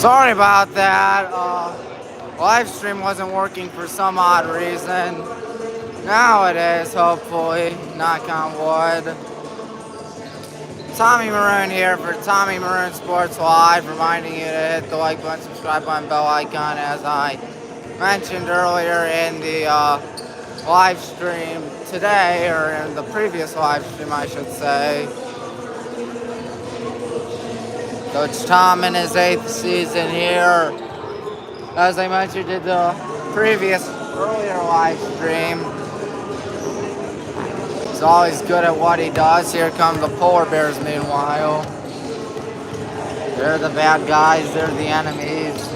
Sorry about that. Livestream wasn't working for some odd reason. Now it is, hopefully. Knock on wood. Tommy Maroon here for Tommy Maroon Sports Live, reminding you to hit the like button, subscribe button, bell icon, as I mentioned earlier in the live stream today, or in the previous live stream, I should say. Coach Tom in his 8th season here. As I mentioned in the previous earlier live stream, he's always good at what he does. Here come the Polar Bears meanwhile. They're the bad guys, they're the enemies.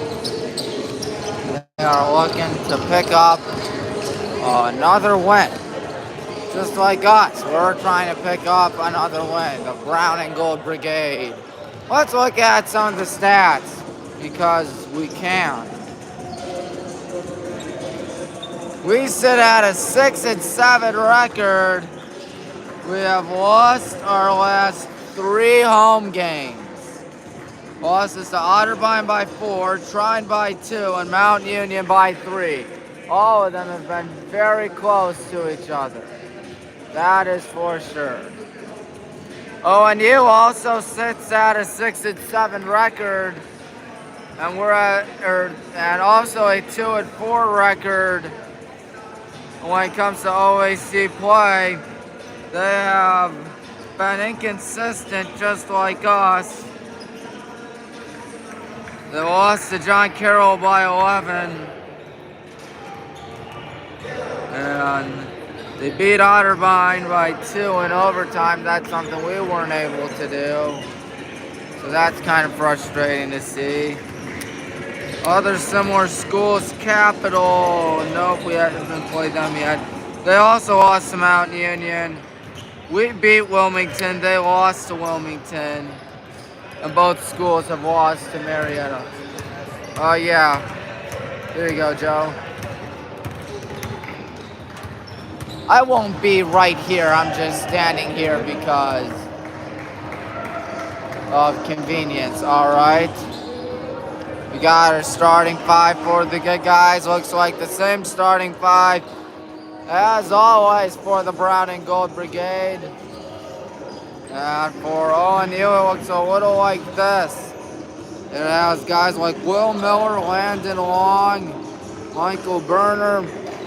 They are looking to pick up another win. Just like us, we're trying to pick up another win. The Brown and Gold Brigade. Let's look at some of the stats, because we can. We sit at a 6-7 record. We have lost our last 3 home games. Losses to Otterbein by 4, Trine by 2, and Mount Union by 3. All of them have been very close to each other. That is for sure. ONU also sits at a 6-7 record, and we're and also a 2-4 record when it comes to OAC play. They have been inconsistent, just like us. They lost to John Carroll by 11, and they beat Otterbein by 2 in overtime. That's something we weren't able to do. So that's kind of frustrating to see. Other similar schools, Capital, nope, we haven't played them yet. They also lost to Mount Union. We beat Wilmington, they lost to Wilmington. And both schools have lost to Marietta. Oh yeah, here you go, Joe. I won't be right here, I'm just standing here because of convenience, alright? We got our starting 5 for the good guys. Looks like the same starting 5 as always for the Brown and Gold Brigade. And for ONU, it looks a little like this. It has guys like Will Miller, Landon Long, Michael Berner,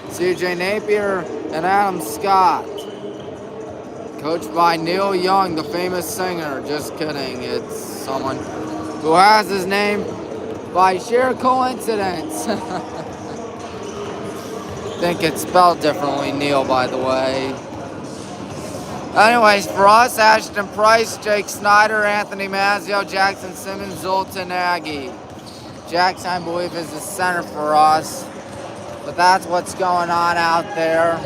CJ Napier, and Adam Scott. Coached by Neil Young, the famous singer. Just kidding, it's someone who has his name by sheer coincidence. I think it's spelled differently, Neil, by the way. Anyways, for us, Ashton Price, Jake Snyder, Anthony Mazzio, Jackson Simmons, Zoltan Nagy. Jackson, I believe, is the center for us. But that's what's going on out there.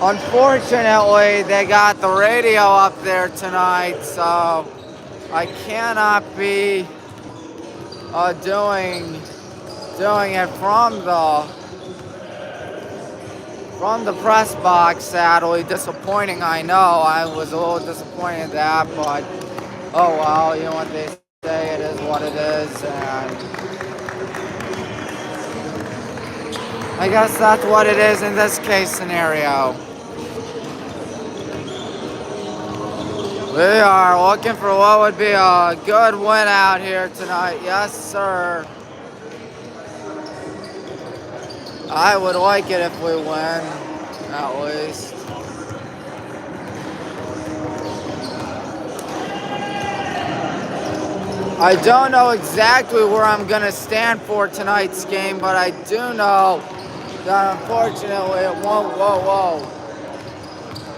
Unfortunately, they got the radio up there tonight, so I cannot be doing it from the press box, sadly. Disappointing, I know. I was a little disappointed in that, but oh well, you know what they say, it is what it is, and I guess that's what it is in this case scenario. We are looking for what would be a good win out here tonight. Yes, sir. I would like it if we win, at least. I don't know exactly where I'm going to stand for tonight's game, but I do know that unfortunately it won't,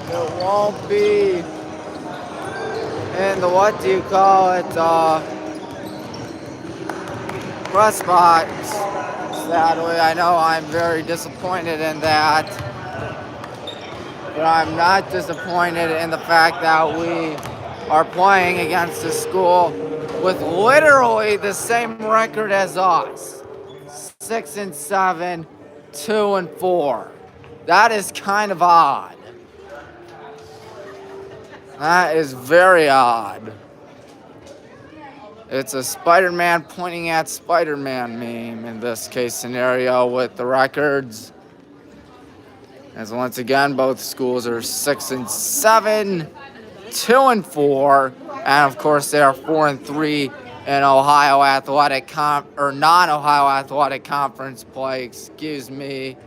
it won't be in the, what do you call it, press box. Sadly, I know I'm very disappointed in that, but I'm not disappointed in the fact that we are playing against a school with literally the same record as us. 6-7, 2-4. That is kind of odd. That is very odd. It's a Spider-Man pointing at Spider-Man meme in this case scenario with the records. As once again, both schools are 6 and 7, 2 and 4, and of course they are 4 and 3 in Ohio Athletic or non-Ohio Athletic Conference play. Excuse me.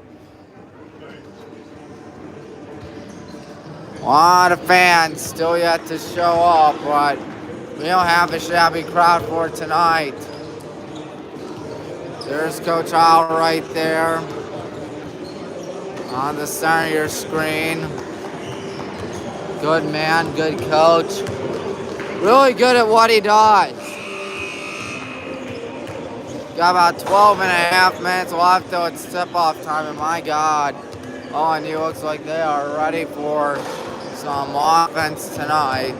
A lot of fans still yet to show up, but we don't have a shabby crowd for tonight. There's Coach Howell right there on the center of your screen. Good man, good coach. Really good at what he does. Got about 12 and a half minutes left till it's tip-off time, and my God, O&U looks like they are ready for some offense tonight.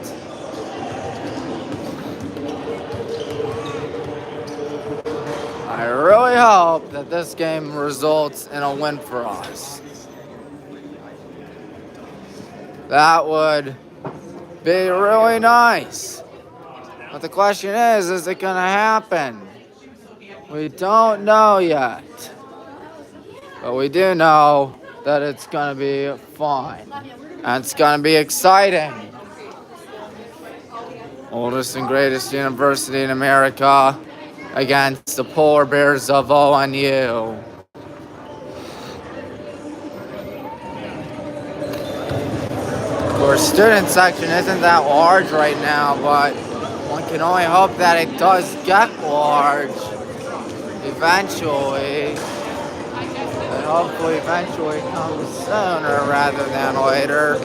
I really hope that this game results in a win for us. That would be really nice. But the question is it going to happen? We don't know yet. But we do know that it's going to be fun. And it's going to be exciting. Oldest and greatest university in America against the polar bears of O&U. Of course, student section isn't that large right now, but one can only hope that it does get large eventually. And hopefully eventually comes sooner rather than later.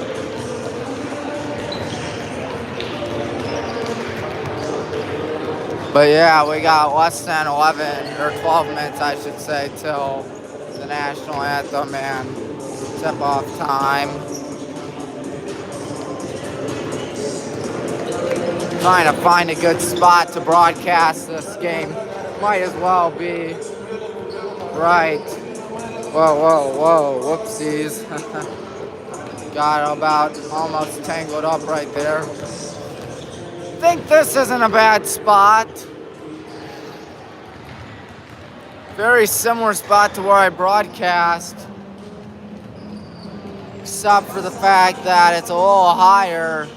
But yeah, we got less than 11 or 12 minutes, I should say, till the national anthem and tip-off time. Trying to find a good spot to broadcast this game. Might as well be right. Whoa, whoopsies. Got about almost tangled up right there. I think this isn't a bad spot. Very similar spot to where I broadcast, except for the fact that it's a little higher.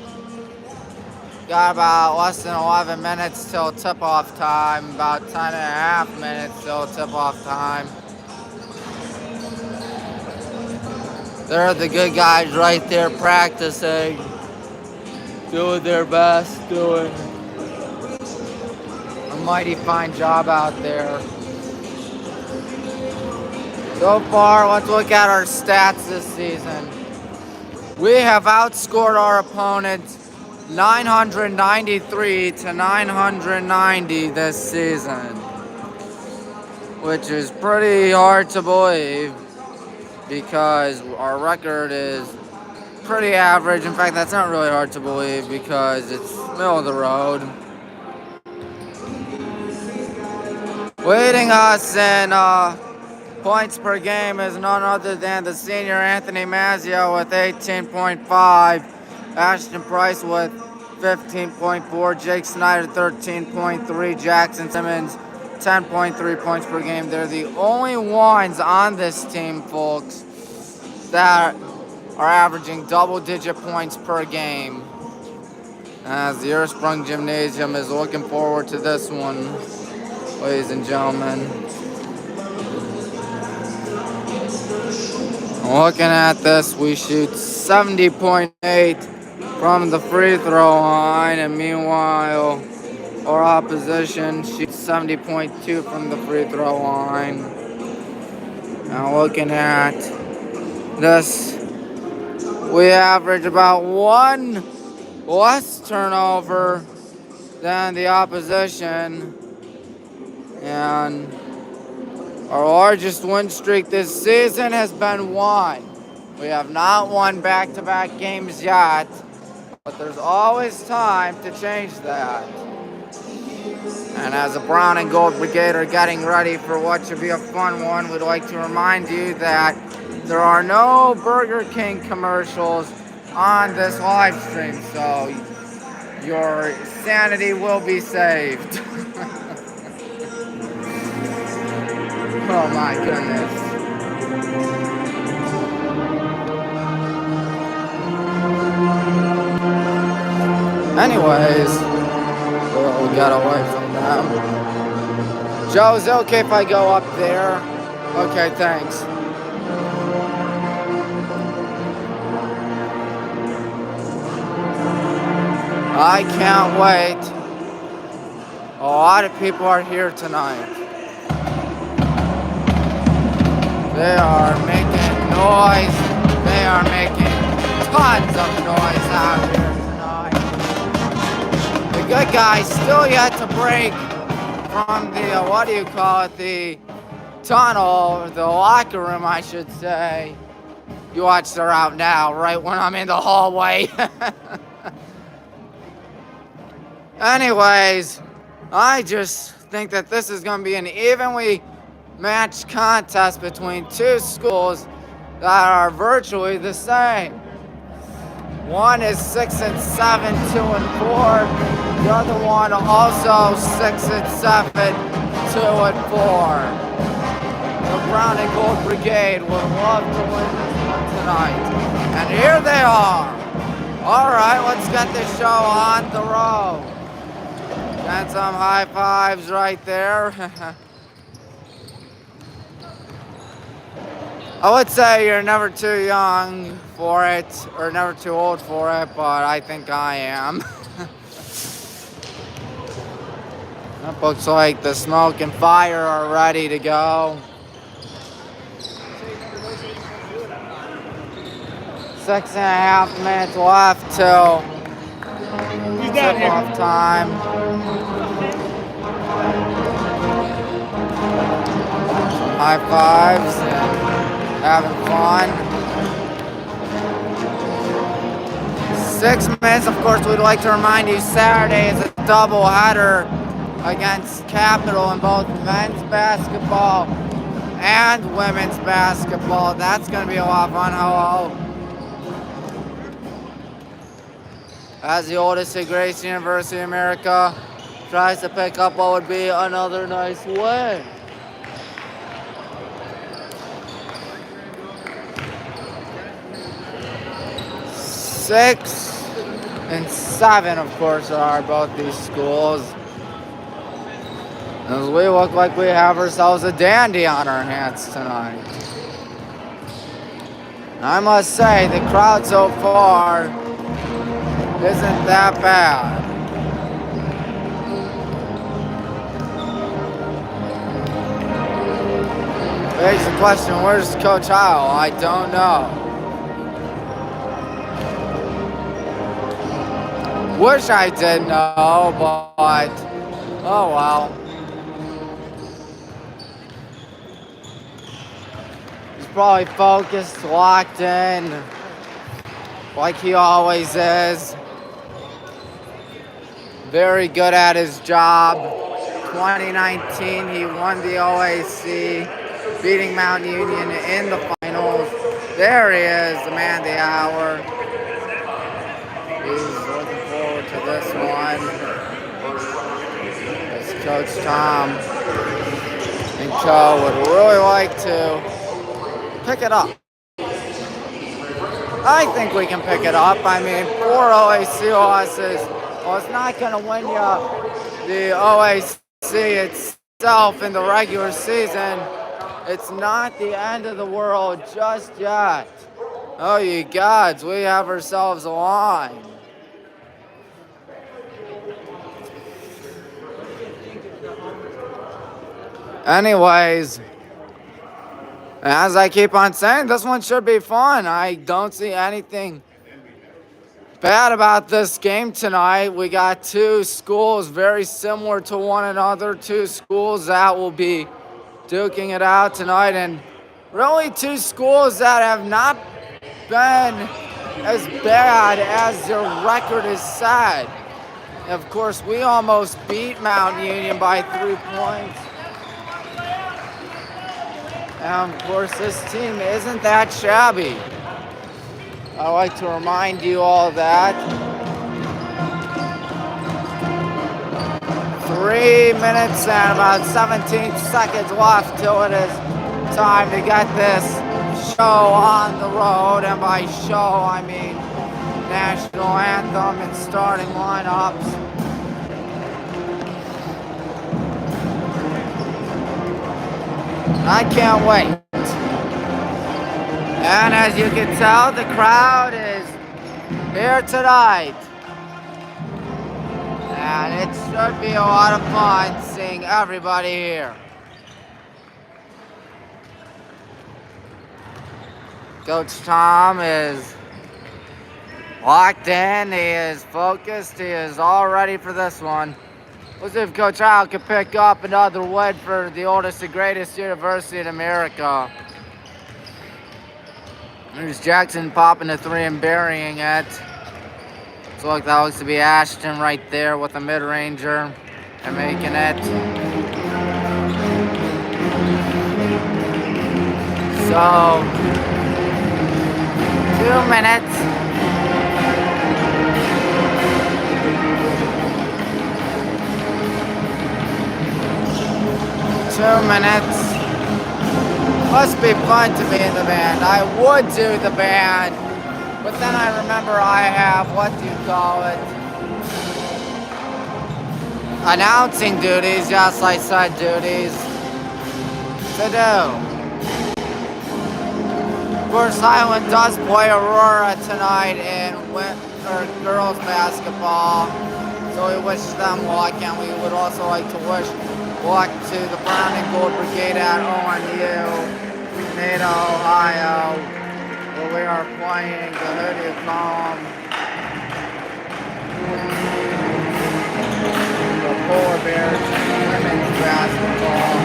Got about less than 11 minutes till tip-off time, about 10 and a half minutes till tip-off time. They're the good guys right there practicing, doing their best, doing a mighty fine job out there. So far, let's look at our stats this season. We have outscored our opponents 993 to 990 this season, which is pretty hard to believe because our record is pretty average. In fact, that's not really hard to believe because it's middle of the road. Leading us in points per game is none other than the senior Anthony Mazzio with 18.5. Ashton Price with 15.4, Jake Snyder 13.3, Jackson Simmons 10.3 points per game. They're the only ones on this team, folks, that are averaging double-digit points per game. As the Earthsprung Gymnasium is looking forward to this one, ladies and gentlemen. Looking at this, we shoot 70.8 from the free throw line, and meanwhile, our opposition shoots 70.2 from the free throw line. Now looking at this, we average about one less turnover than the opposition, and our largest win streak this season has been one. We have not won back-to-back games yet, but there's always time to change that. And as a Brown and Gold Brigader getting ready for what should be a fun one, we'd like to remind you that there are no Burger King commercials on this live stream. So your sanity will be saved. Oh my goodness. Anyways, we'll get away from them. Joe, is it okay if I go up there? Okay, thanks. I can't wait. A lot of people are here tonight. They are making noise. They are making tons of noise out here tonight. The good guys still yet to break from the, what do you call it, the tunnel, the locker room, I should say. You watch, they're out now, right when I'm in the hallway. Anyways, I just think that this is going to be an evenly matched contest between two schools that are virtually the same. One is 6 and 7, 2 and 4. The other one also 6 and 7, 2 and 4. The Brown and Gold Brigade would love to win this one tonight. And here they are. All right, let's get this show on the road. And some high fives right there. I would say you're never too young for it, or never too old for it, but I think I am. That looks like the smoke and fire are ready to go. 6.5 minutes left till tip-off time. High fives and having fun. 6 minutes, of course, we'd like to remind you Saturday is a doubleheader against Capital in both men's basketball and women's basketball. That's going to be a lot of fun. Hello. As the oldest at Grace University America tries to pick up what would be another nice win. Six and 7, of course, are both these schools. As we look like we have ourselves a dandy on our hands tonight. I must say, the crowd so far isn't that bad. Begs the question, where's Coach Howell? I don't know. Wish I did know, but oh well. He's probably focused, locked in, like he always is. Very good at his job. 2019, he won the OAC, beating Mount Union in the finals. There he is, the man of the hour. He's looking forward to this one. As Coach Tom and Co would really like to pick it up. I think we can pick it up. I mean, 4 OAC losses. Well, it's not going to win you the OAC itself in the regular season. It's not the end of the world just yet. Oh, you gods, we have ourselves a line. Anyways, as I keep on saying, this one should be fun. I don't see anything bad about this game tonight. We got two schools very similar to one another, two schools that will be duking it out tonight, and really two schools that have not been as bad as their record is said. Of course, we almost beat Mount Union by 3 points. And of course, this team isn't that shabby. I like to remind you all that. 3 minutes and about 17 seconds left till it is time to get this show on the road. And by show, I mean national anthem and starting lineups. I can't wait. And as you can tell, the crowd is here tonight. And it should be a lot of fun seeing everybody here. Coach Tom is locked in, he is focused, he is all ready for this one. Let's see if Coach Al can pick up another win for the oldest and greatest university in America. There's Jackson popping the 3 and burying it. So look, that looks to be Ashton right there with a mid-ranger and making it. So, 2 minutes. Must be fun to be in the band. I would do the band, but then I remember I have, what do you call it? Announcing duties, just like said duties to do. Of course, Highland does play Aurora tonight in girls basketball, so we wish them luck, and we would also like to wish luck to the Brown and Gold Brigade at ONU, Nada, Ohio, where we are playing the Hoodoo Column, the Polar Bears women's basketball.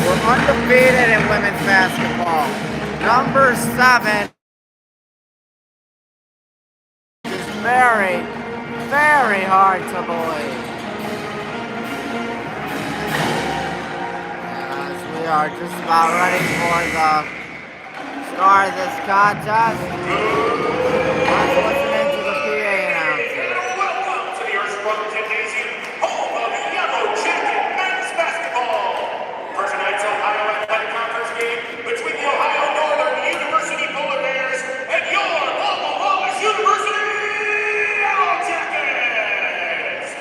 We're undefeated in women's basketball. Number 7 is very, very hard to believe. We are just about ready for the start of this contest. Let's listen into the PA announcer. Welcome to the Earthspark Gymnasium, home of the Yellow Jacket men's basketball. For tonight's Ohio Athletic Conference game between the Ohio Northern University Polar Bears and your local Wallace University Yellow Jackets.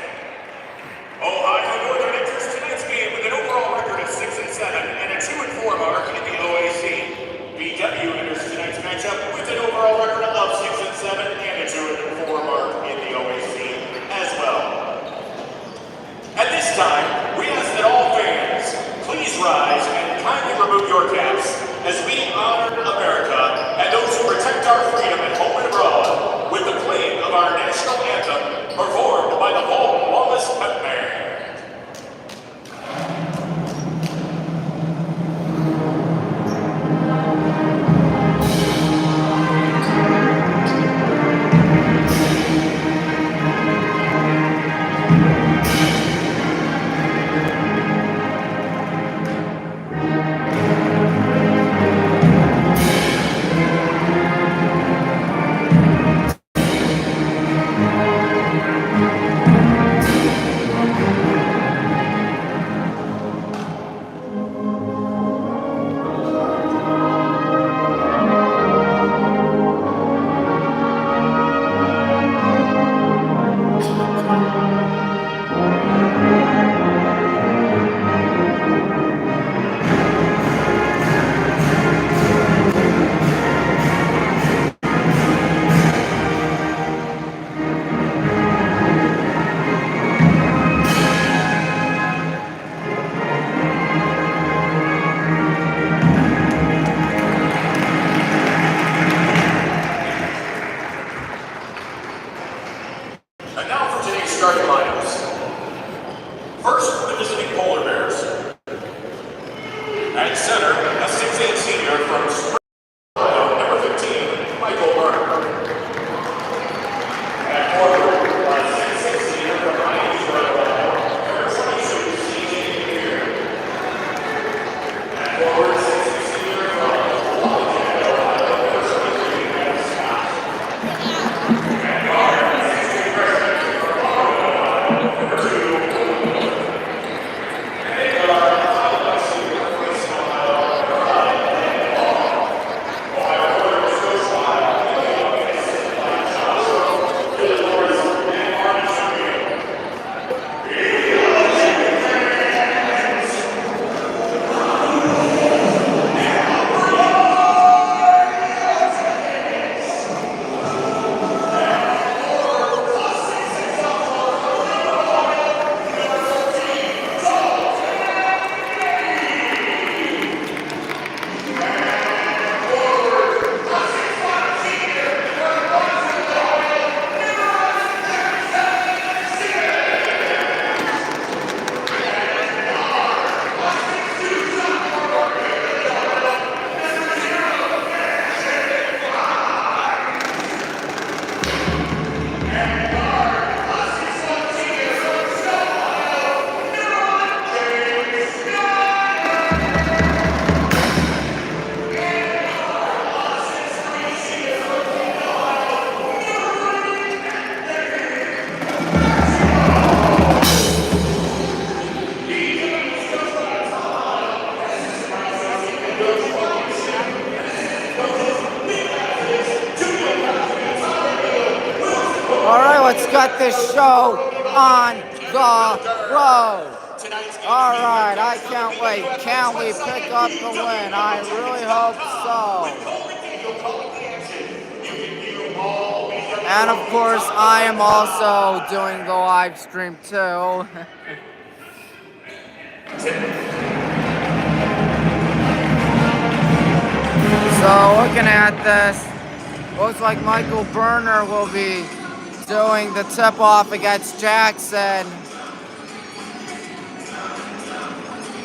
Ohio Northern enters tonight's game with an overall record of 6-7 and a 2-4 mark in the OAC. BW enters tonight's matchup with an overall record of 6-7 and a 2-4 mark in the OAC as well. At this time, we ask that all fans please rise and kindly remove your caps as we honor America and those who protect our freedom at home and abroad with the playing of our national anthem performed by the whole Wallace Pep Band. And now for today's starting lineups. First, the visiting Polar Bears. At center, a 6'8" senior from Spring, Ohio, number 15, Michael Burner. At forward, a 6'6" senior from Miamisburg, Ohio, number 22, CJ Beer. At forward, 6'6" senior from Wallace, Ohio, number 23, Adam Scott. At guard, 6'8" freshman from Baldwin, Ohio, number 2, let's get this show on the road. All right, I can't wait. Can we pick up the win? I really hope so. And of course, I am also doing the live stream too. So looking at this, looks like Michael Burner will be doing the tip-off against Jackson.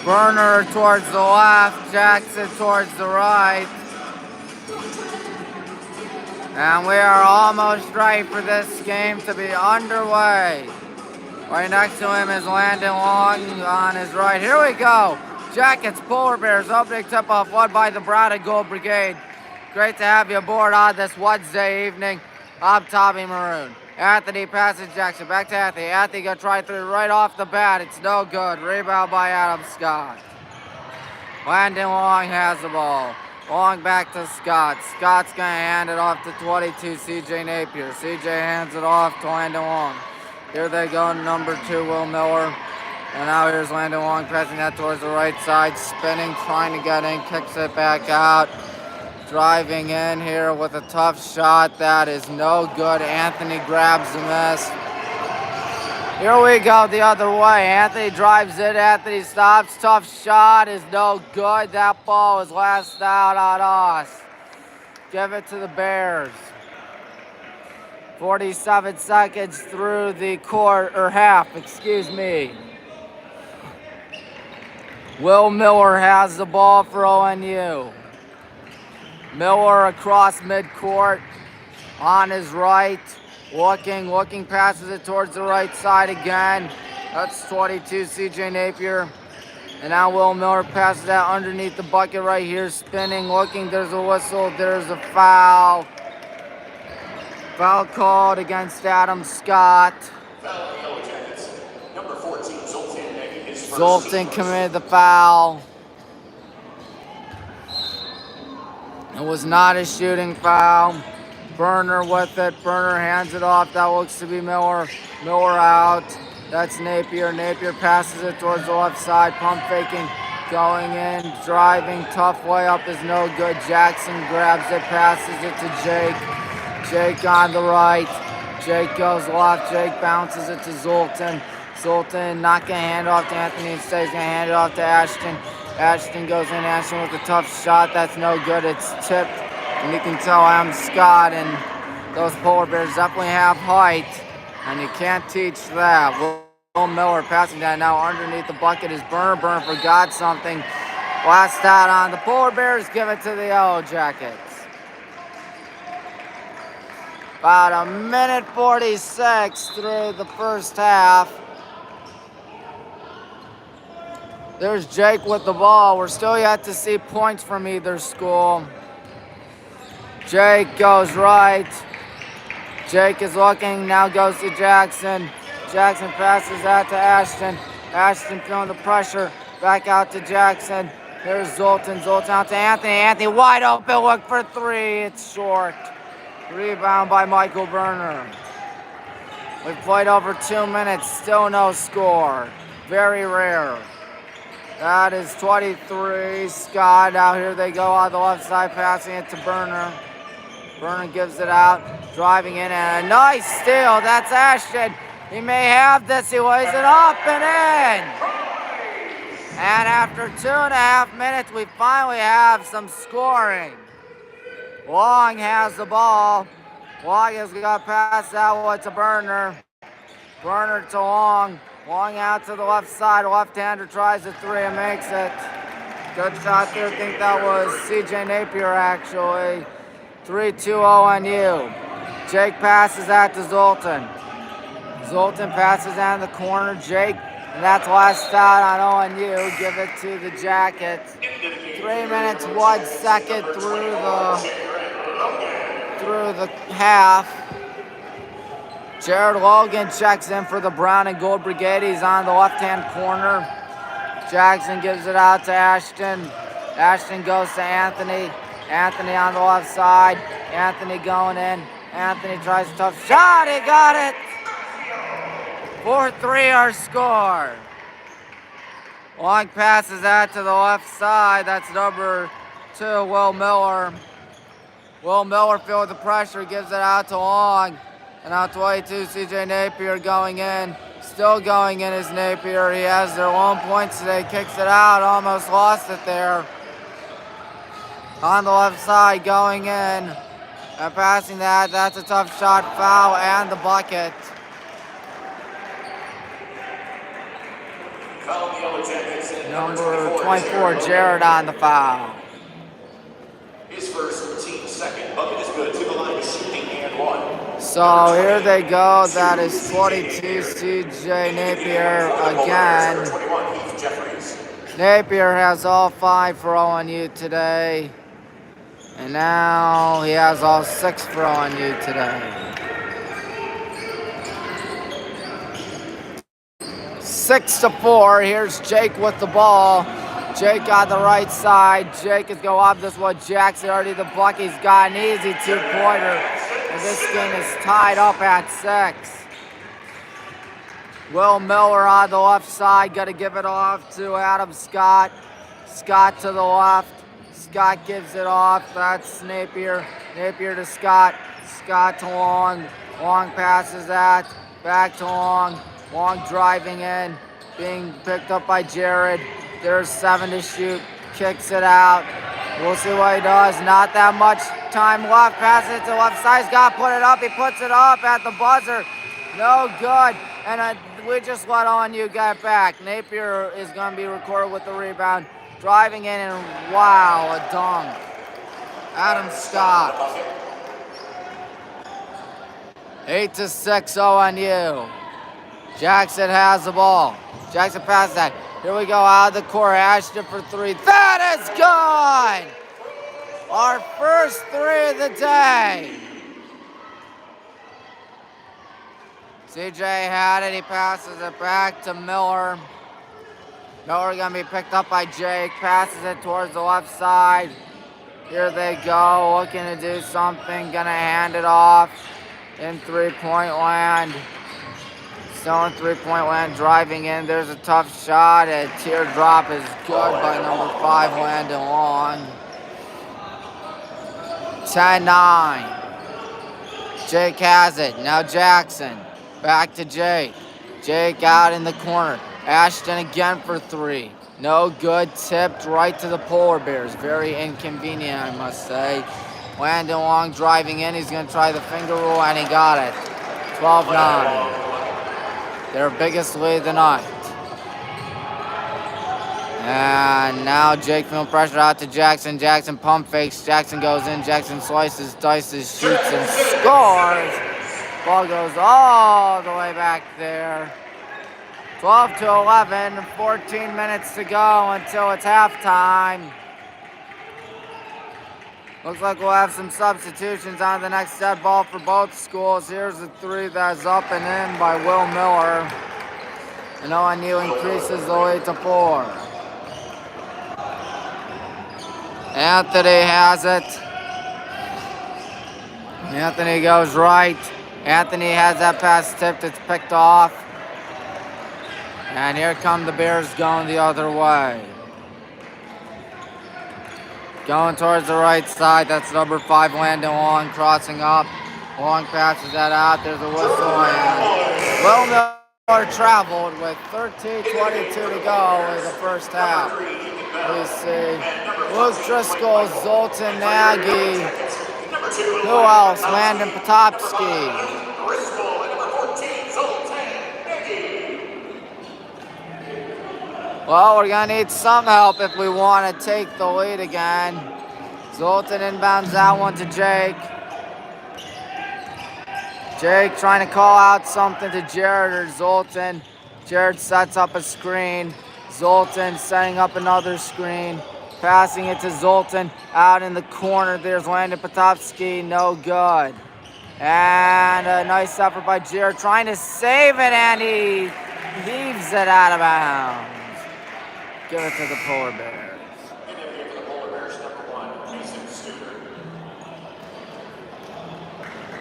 Burner towards the left, Jackson towards the right. And we are almost ready for this game to be underway. Right next to him is Landon Long on his right. Here we go. Jackets, Polar Bears, opening tip-off led by the Brown and Gold Brigade. Great to have you aboard on this Wednesday evening. I'm Tommy Maroon. Anthony passes Jackson. Back to Anthony. Anthony gonna try through right off the bat. It's no good. Rebound by Adam Scott. Landon Long has the ball. Long back to Scott. Scott's gonna hand it off to 22, CJ Napier. CJ hands it off to Landon Long. Here they go, number 2, Will Miller. And now here's Landon Long pressing that towards the right side, spinning, trying to get in, kicks it back out. Driving in here with a tough shot that is no good. Anthony grabs the miss. Here we go the other way. Anthony drives it. Anthony stops. Tough shot is no good. That ball is last out on us. Give it to the Bears. 47 seconds through the quarter, or half, excuse me. Will Miller has the ball for ONU. Miller across midcourt on his right. Looking, passes it towards the right side again. That's 22, CJ Napier. And now Will Miller passes that underneath the bucket right here, spinning, looking, there's a whistle, there's a foul. Foul called against Adam Scott. Number 14, Zoltan. Zoltan committed the foul. It was not a shooting foul. Burner with it. Burner hands it off. That looks to be Miller. Miller out. That's Napier. Napier passes it towards the left side. Pump faking. Going in. Driving. Tough layup is no good. Jackson grabs it. Passes it to Jake. Jake on the right. Jake goes left. Jake bounces it to Zoltan. Zoltan not going to hand it off to Anthony. Instead, he's going to hand it off to Ashton. Ashton goes in. Ashton with a tough shot. That's no good. It's tipped. And you can tell Adam Scott and those Polar Bears definitely have height. And you can't teach that. Will Miller passing that now underneath the bucket is Burner. Burner forgot something. Last out on the Polar Bears. Give it to the Yellow Jackets. About a minute 46 through the first half. There's Jake with the ball. We're still yet to see points from either school. Jake goes right. Jake is looking, now goes to Jackson. Jackson passes that to Ashton. Ashton feeling the pressure. Back out to Jackson. Here's Zoltan. Zoltan out to Anthony. Anthony wide open, look for 3. It's short. Rebound by Michael Burner. We've played over 2 minutes, still no score. Very rare. That is 23. Scott, now here they go on the left side, passing it to Burner. Burner gives it out, driving in, and a nice steal. That's Ashton. He may have this. He lays it up and in. And after 2.5 minutes, we finally have some scoring. Long has the ball. Long has got past that one to Burner. Burner to Long. Long out to the left side. Left-hander tries a 3 and makes it. Good shot there. I think that was CJ Napier, actually. 3-2 ONU. Jake passes that to Zoltan. Zoltan passes down the corner. Jake, and that's last out on ONU. Give it to the Jackets. 3 minutes, 1 second through the half. Jared Logan checks in for the Brown and Gold Brigade. He's on the left-hand corner. Jackson gives it out to Ashton. Ashton goes to Anthony. Anthony on the left side. Anthony going in. Anthony tries a tough shot. He got it. 4-3 our score. Long passes that to the left side. That's number 2, Will Miller. Will Miller feels the pressure, gives it out to Long. And out 22, CJ Napier going in. Still going in is Napier. He has their lone points today. Kicks it out. Almost lost it there. On the left side going in. And passing that. That's a tough shot. Foul and the bucket. Number 24, Jared on the foul. His first, team second. Bucket is good. To the line of shooting and 1. So here they go. That is 22, CJ Napier again. Napier has all 5 for ONU today. And now he has all 6 for ONU today. 6-4. Here's Jake with the ball. Jake on the right side. Jake is going up this one. Jackson already the bucket. He's got an easy 2-pointer. And this game is tied up at 6. Will Miller on the left side. Got to give it off to Adam Scott. Scott to the left. Scott gives it off. That's Napier. Napier to Scott. Scott to Long. Long passes that. Back to Long. Long driving in. Being picked up by Jared. There's 7 to shoot. Kicks it out. We'll see what he does. Not that much time left. Passes it to left side. He's got to put it up. He puts it up at the buzzer. No good. And we just let ONU get back. Napier is going to be recorded with the rebound. Driving in and wow, a dunk. Adam Scott. 8-6 ONU. Jackson has the ball. Jackson passes that. Here we go out of the court. Ashton for 3. That is good! Our first 3 of the day. CJ had it. He passes it back to Miller. Miller going to be picked up by Jake. Passes it towards the left side. Here they go. Looking to do something. Going to hand it off in 3-point land. Still in 3-point land, driving in. There's a tough shot. A teardrop is good by number 5, Landon Long. 10-9. Jake has it. Now Jackson. Back to Jake. Jake out in the corner. Ashton again for 3. No good. Tipped right to the Polar Bears. Very inconvenient, I must say. Landon Long driving in. He's going to try the finger rule, and he got it. 12-9. Their biggest lead of the night. And now Jake feeling pressure out to Jackson. Jackson pump fakes. Jackson goes in. Jackson slices, dices, shoots, and scores. Ball goes all the way back there. 12-11. 14 minutes to go until it's halftime. Looks like we'll have some substitutions on the next dead ball for both schools. Here's the 3 that's up and in by Will Miller. And ONU increases the lead to 4. Anthony has it. Anthony goes right. Anthony has that pass tipped. It's picked off. And here come the Bears going the other way. Going towards the right side. That's number 5, Landon Long, crossing up. Long passes that out. There's a whistle. And Will Miller traveled with 13:22 to go in the first half. We see Luke Driscoll, Zoltan Nagy. Who else? Landon Potopsky. Well, we're going to need some help if we want to take the lead again. Zoltan inbounds that one to Jake. Jake trying to call out something to Jared or Zoltan. Jared sets up a screen. Zoltan setting up another screen. Passing it to Zoltan out in the corner. There's Landon Potopsky. No good. And a nice effort by Jared trying to save it, and he heaves it out of bounds. Give it to the Polar Bears.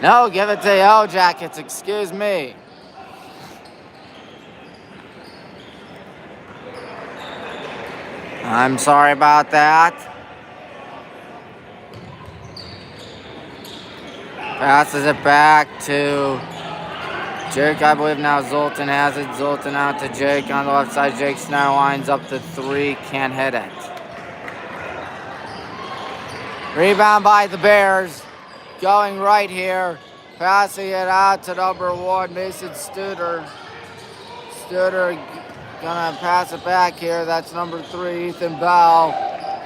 No, give it to the Yellow Jackets. Excuse me. I'm sorry about that. Passes it back to Jake, I believe now Zoltan has it. Zoltan out to Jake on the left side. Jake Schneider lines up to 3, can't hit it. Rebound by the Bears. Going right here. Passing it out to number 1, Mason Studer. Studer gonna pass it back here. That's number 3, Ethan Bell.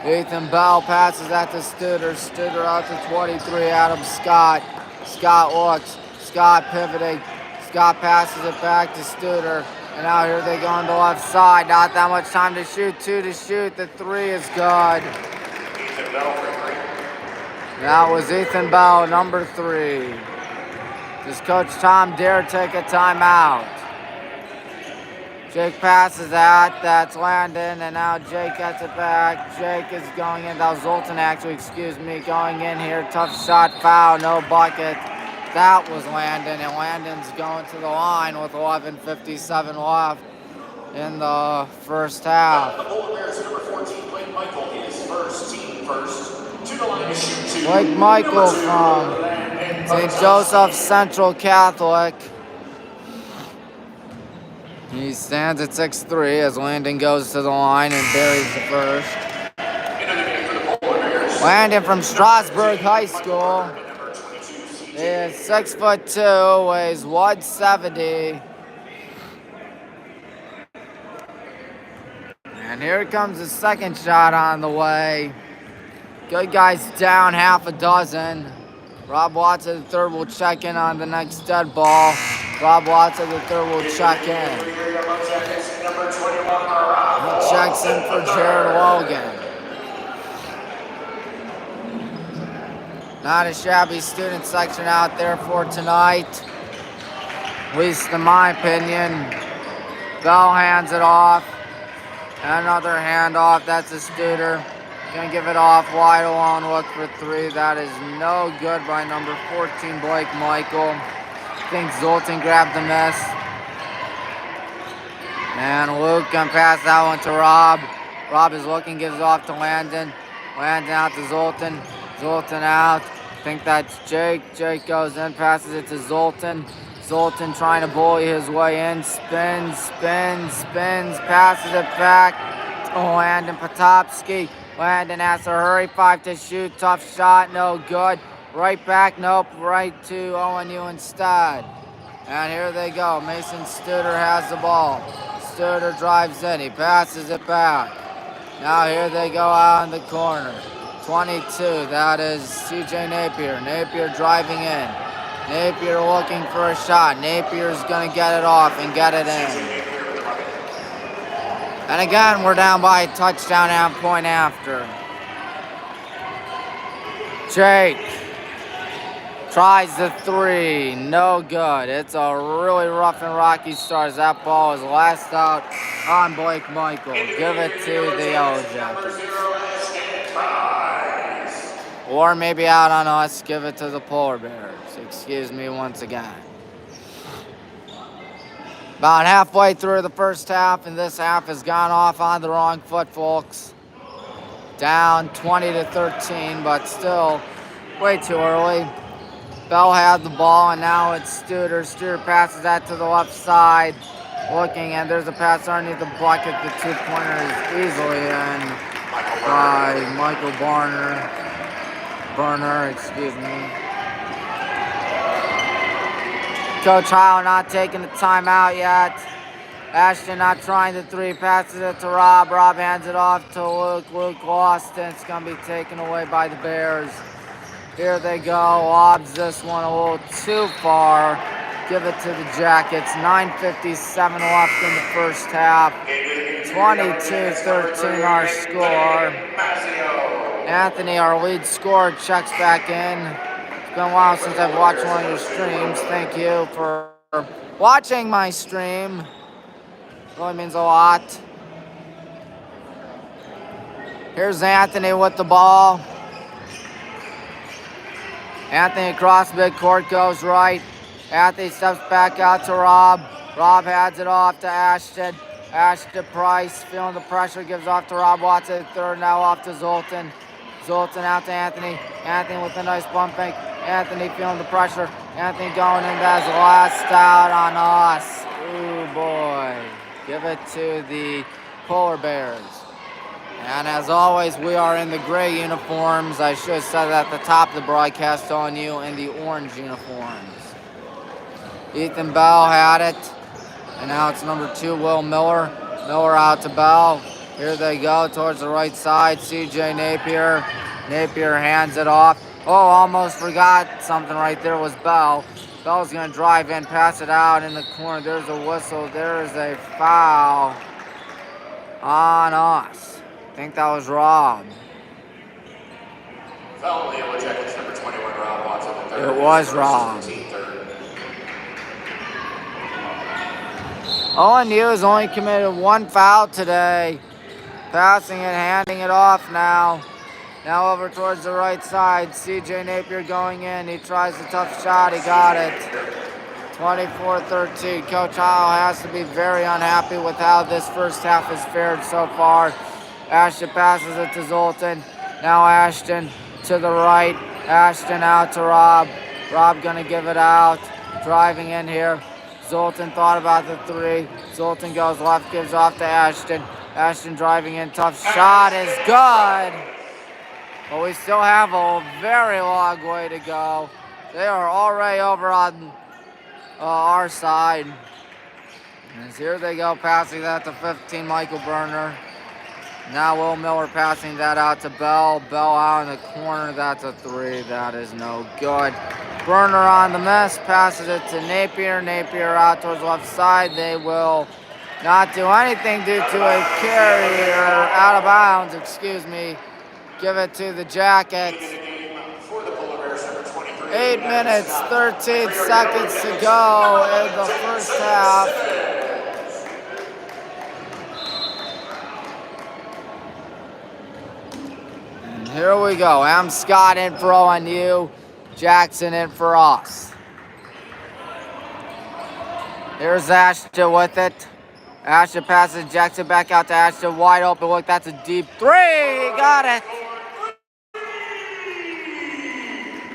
Ethan Bell passes that to Studer. Studer out to 23, Adam Scott. Scott looks. Scott pivoting. Scott passes it back to Studer. And out here they go on the left side. Not that much time to shoot. 2 to shoot. The 3 is good. Ethan Bell for 3. That was Ethan Bell, number 3. Does Coach Tom dare take a timeout? Jake passes that. That's Landon. And now Jake gets it back. Jake is going in. That was Zoltan, actually, excuse me. Going in here. Tough shot, foul, no bucket. That was Landon. And Landon's going to the line with 11:57 left in the first half. The Polar Bears, number 14, Blake Michael, is first, team first. To the line to shoot 2. Blake Michael from St. Joseph Central Catholic. He stands at 6'3" as Landon goes to the line and buries the first. Landon from Strasburg High School is 6'2", weighs 170. And here comes the second shot on the way. Good guys down half a dozen. Rob Watts at the third will check in on the next dead ball. Rob Watts at the third will check in. He checks in for Jared Logan. Not a shabby student section out there for tonight, at least in my opinion. Bell hands it off. Another handoff. That's a Studer. Gonna give it off wide alone, look for 3. That is no good by number 14, Blake Michael. I think Zoltan grabbed the miss. And Luke can pass that one to Rob. Rob is looking, gives it off to Landon. Landon out to Zoltan. Zoltan out. I think that's Jake. Jake goes in, passes it to Zoltan. Zoltan trying to bully his way in. Spins, spins, spins, passes it back to Landon Potopsky. Landon has to hurry, 5 to shoot, tough shot, no good. Right back, nope, right to ONU instead. And here they go, Mason Studer has the ball. Studer drives in, he passes it back. Now here they go out in the corner. 22, that is CJ Napier. Napier driving in. Napier looking for a shot. Napier's gonna get it off and get it in. And again, we're down by a touchdown and point after. Jake tries the 3, no good. It's a really rough and rocky start as that ball is last out on Blake Michael. Give it to the Yellow Jackets. Or maybe out on us, give it to the Polar Bears. Excuse me once again. About halfway through the first half, and this half has gone off on the wrong foot, folks. Down 20-13, but still way too early. Bell had the ball, and now it's Studer. Studer passes that to the left side. Looking, and there's a pass underneath the bucket. The 2-pointer is easily in by Michael Burner, excuse me. Coach Heil not taking the timeout yet. Ashton not trying the 3, passes it to Rob. Rob hands it off to Luke. Luke lost it. It's going to be taken away by the Bears. Here they go. Lobs this one a little too far. Give it to the Jackets. 9:57 left in the first half. 22-13 our score. Anthony, our lead scorer, checks back in. It's been a while since I've watched one of your streams. Thank you for watching my stream. Really means a lot. Here's Anthony with the ball. Anthony across midcourt, goes right. Anthony steps back out to Rob. Rob hands it off to Ashton. Ashton Price feeling the pressure, gives off to Rob Watts at third, now off to Zoltan. Zoltan out to Anthony. Anthony with a nice bump fake. Anthony feeling the pressure. Anthony going in as last out on us. Ooh, boy. Give it to the Polar Bears. And as always, we are in the gray uniforms. I should have said that at the top of the broadcast on you in the orange uniforms. Ethan Bell had it. And now it's number 2, Will Miller. Miller out to Bell. Here they go towards the right side. CJ Napier. Napier hands it off. Oh, almost forgot something right there was Bell. Bell's going to drive in, pass it out in the corner. There's a whistle. There's a foul on us. I think that was Rob. Foul on the Yellow Jackets, number 21, Rob Watts on the third. It was Rob. ONU has only committed 1 foul today. Passing it, handing it off now. Now over towards the right side. CJ Napier going in. He tries a tough shot. He got it. 24-13. Coach Howell has to be very unhappy with how this first half has fared so far. Ashton passes it to Zoltan. Now Ashton to the right. Ashton out to Rob. Rob gonna give it out. Driving in here. Zoltan thought about the 3. Zoltan goes left, gives off to Ashton. Ashton driving in, tough shot is good. But we still have a very long way to go. They are already over on our side. And here they go, passing that to 15, Michael Berner. Now Will Miller passing that out to Bell. Bell out in the corner, that's a 3. That is no good. Berner on the miss, passes it to Napier. Napier out towards the left side. They will not do anything due to a carry or out of bounds, excuse me. Give it to the Jackets. 8 minutes, 13 seconds to go in the first half. And here we go. M. Scott in for ONU. Jackson in for us. Here's Ashton with it. Ashton passes Jackson back out to Ashton. Wide open look. That's a deep 3. He got it.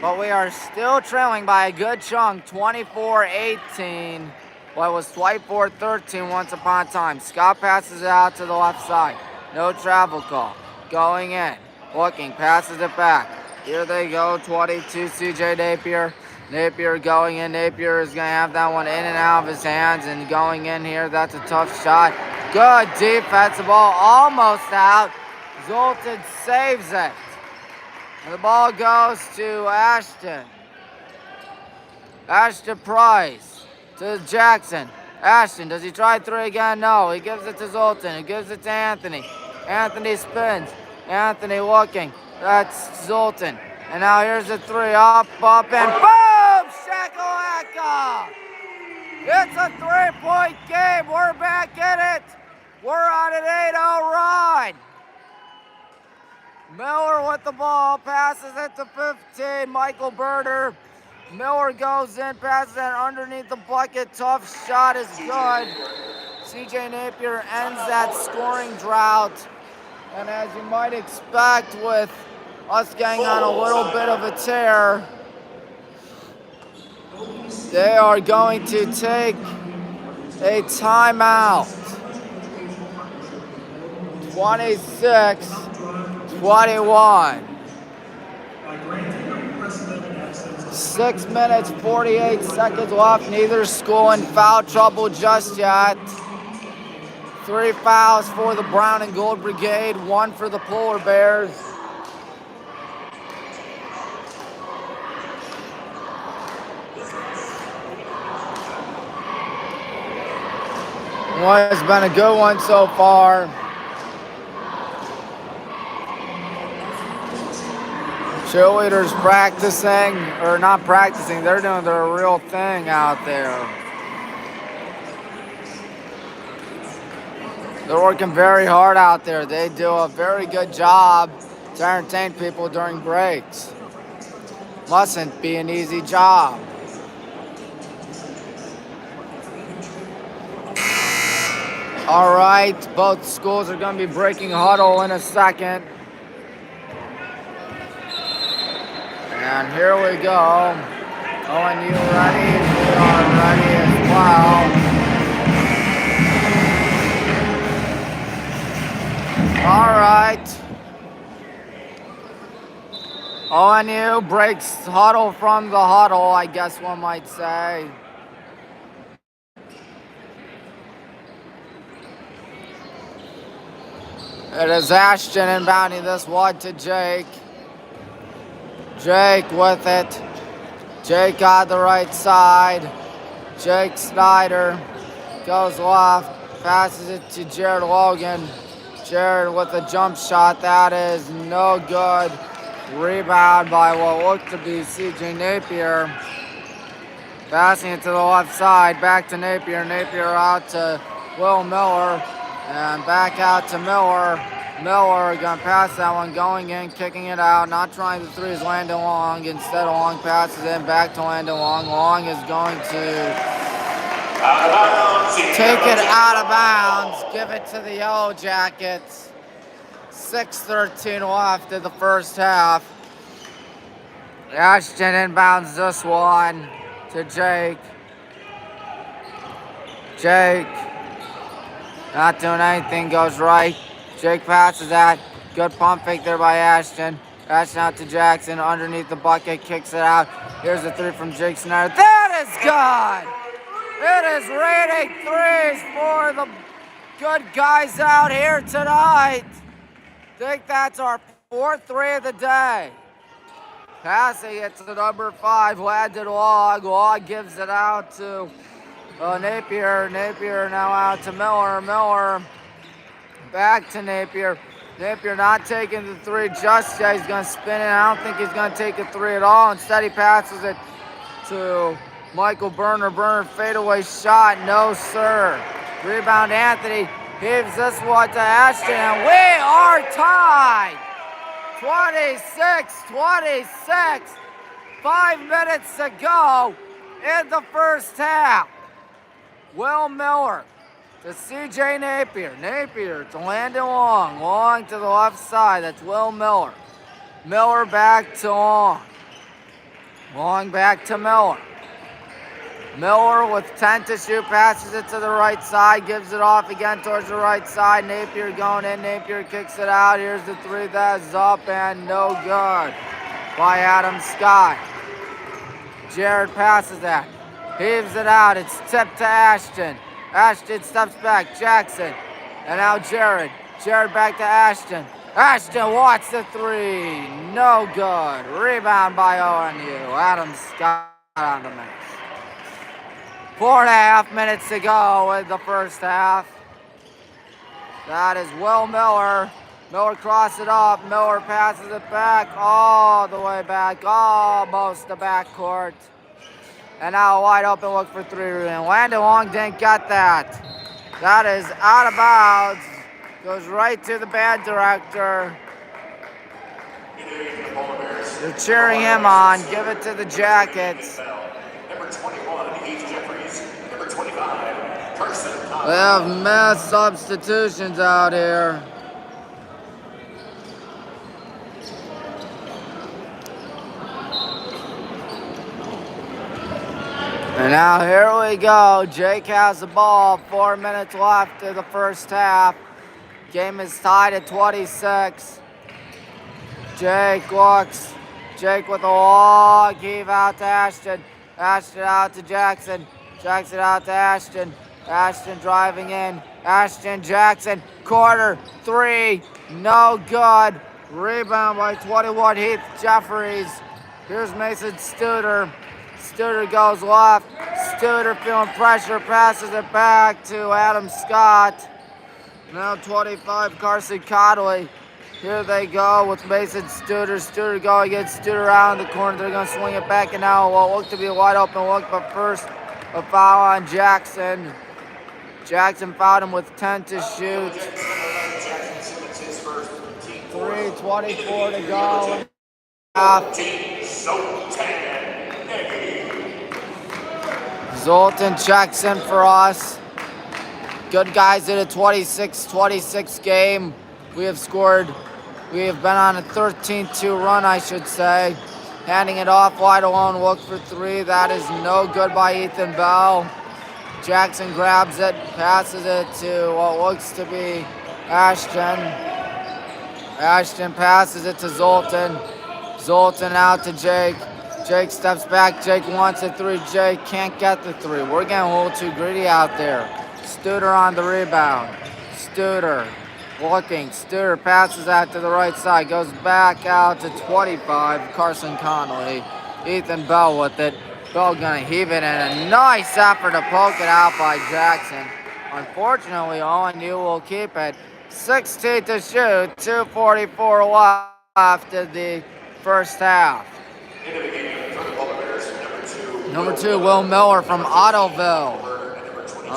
But we are still trailing by a good chunk. 24-18. Well, it was 24-13 once upon a time. Scott passes it out to the left side. No travel call. Going in. Looking. Passes it back. Here they go, 22, CJ Napier. Napier going in. Napier is going to have that one in and out of his hands. And going in here, that's a tough shot. Good defensive ball, almost out. Zoltan saves it. And the ball goes to Ashton. Ashton Price to Jackson. Ashton, does he try 3 again? No, he gives it to Zoltan. He gives it to Anthony. Anthony spins. Anthony looking. That's Zoltan. And now here's the 3. Up, and boom! Shakalaka! It's a 3-point game. We're back in it. We're on an 8-0 run. Miller with the ball. Passes it to 15. Michael Berner. Miller goes in. Passes it underneath the bucket. Tough shot is good. CJ Napier ends that scoring drought. And as you might expect with us getting on a little bit of a tear, they are going to take a timeout. 26-21. 6 minutes, 48 seconds left. Neither school in foul trouble just yet. 3 fouls for the Brown and Gold Brigade, 1 for the Polar Bears. Well, it's been a good one so far. Cheerleaders practicing, or not practicing, they're doing their real thing out there. They're working very hard out there. They do a very good job to entertain people during breaks. Mustn't be an easy job. All right, both schools are going to be breaking huddle in a second. And here we go. ONU ready? We are ready as well. All right. ONU breaks huddle from the huddle, I guess one might say. It is Ashton inbounding this one to Jake. Jake with it. Jake on the right side. Jake Snyder goes left, passes it to Jared Logan. Jared with a jump shot, that is no good. Rebound by what looked to be CJ Napier. Passing it to the left side, back to Napier. Napier out to Will Miller, and back out to Miller. Miller gonna pass that one, going in, kicking it out, not trying the threes. Landon Long, instead of Long passes in, back to Landon Long. Long is going to take it out of bounds, give it to the Yellow Jackets. 6:13 left in the first half. Ashton inbounds this one to Jake. Jake, not doing anything, goes right. Jake passes that. Good pump fake there by Ashton. Ashton out to Jackson, underneath the bucket, kicks it out. Here's the three from Jake Snyder. That is good! It is raining threes for the good guys out here tonight. I think that's our fourth three of the day. Passing it to the number 5, Landon Long. Long gives it out to Napier. Napier now out to Miller. Miller back to Napier. Napier not taking the three just yet. He's going to spin it. I don't think he's going to take a three at all. Instead, he passes it to Michael Burner. Burner fadeaway shot. No, sir. Rebound Anthony. Gives this one to Ashton, and we are tied. 26-26. 5 minutes to go in the first half. Will Miller to CJ Napier. Napier to Landon Long. Long to the left side. That's Will Miller. Miller back to Long. Long back to Miller. Miller with 10 to shoot, passes it to the right side, gives it off again towards the right side. Napier going in, Napier kicks it out. Here's the three that's up and no good by Adam Scott. Jared passes that, heaves it out, it's tipped to Ashton. Ashton steps back, Jackson, and now Jared. Jared back to Ashton. Ashton wants the three, no good. Rebound by ONU, Adam Scott on the miss. 4.5 minutes to go in the first half. That is Will Miller. Miller crosses it up. Miller passes it back all the way back, almost the backcourt. And now a wide open look for three. And Landon Long didn't get that. That is out of bounds. Goes right to the band director. They're cheering him on. Give it to the Jackets. We have mass substitutions out here. And now here we go. Jake has the ball. 4 minutes left in the first half. Game is tied at 26. Jake looks. Jake with a long heave out to Ashton. Ashton out to Jackson. Jackson out to Ashton. Ashton driving in. Ashton Jackson. Quarter three. No good. Rebound by 21. Heath Jeffries. Here's Mason Studer. Studer goes left. Studer feeling pressure. Passes it back to Adam Scott. Now 25. Carson Codley. Here they go with Mason Studer. Studer going against Studer out in the corner. They're going to swing it back, and now what look to be a wide open look, but first a foul on Jackson. Jackson fouled him with 10 to shoot. 3:24 to go. Zoltan checks in for us. Good guys in a 26-26 game. We have been on a 13-2 run, I should say. Handing it off wide alone, look for three. That is no good by Ethan Bell. Jackson grabs it, passes it to what looks to be Ashton. Ashton passes it to Zoltan. Zoltan out to Jake. Jake steps back. Jake wants a three. Jake can't get the three. We're getting a little too greedy out there. Studer on the rebound. Studer looking. Studer passes out to the right side. Goes back out to 25. Carson Connolly. Ethan Bell with it. Bell gonna heave it in. A nice effort to poke it out by Jackson. Unfortunately, ONU will keep it. 16 to shoot. 2:44 left in the first half. Into the game for the Polar Bears, Number two, Will Miller from Ottoville.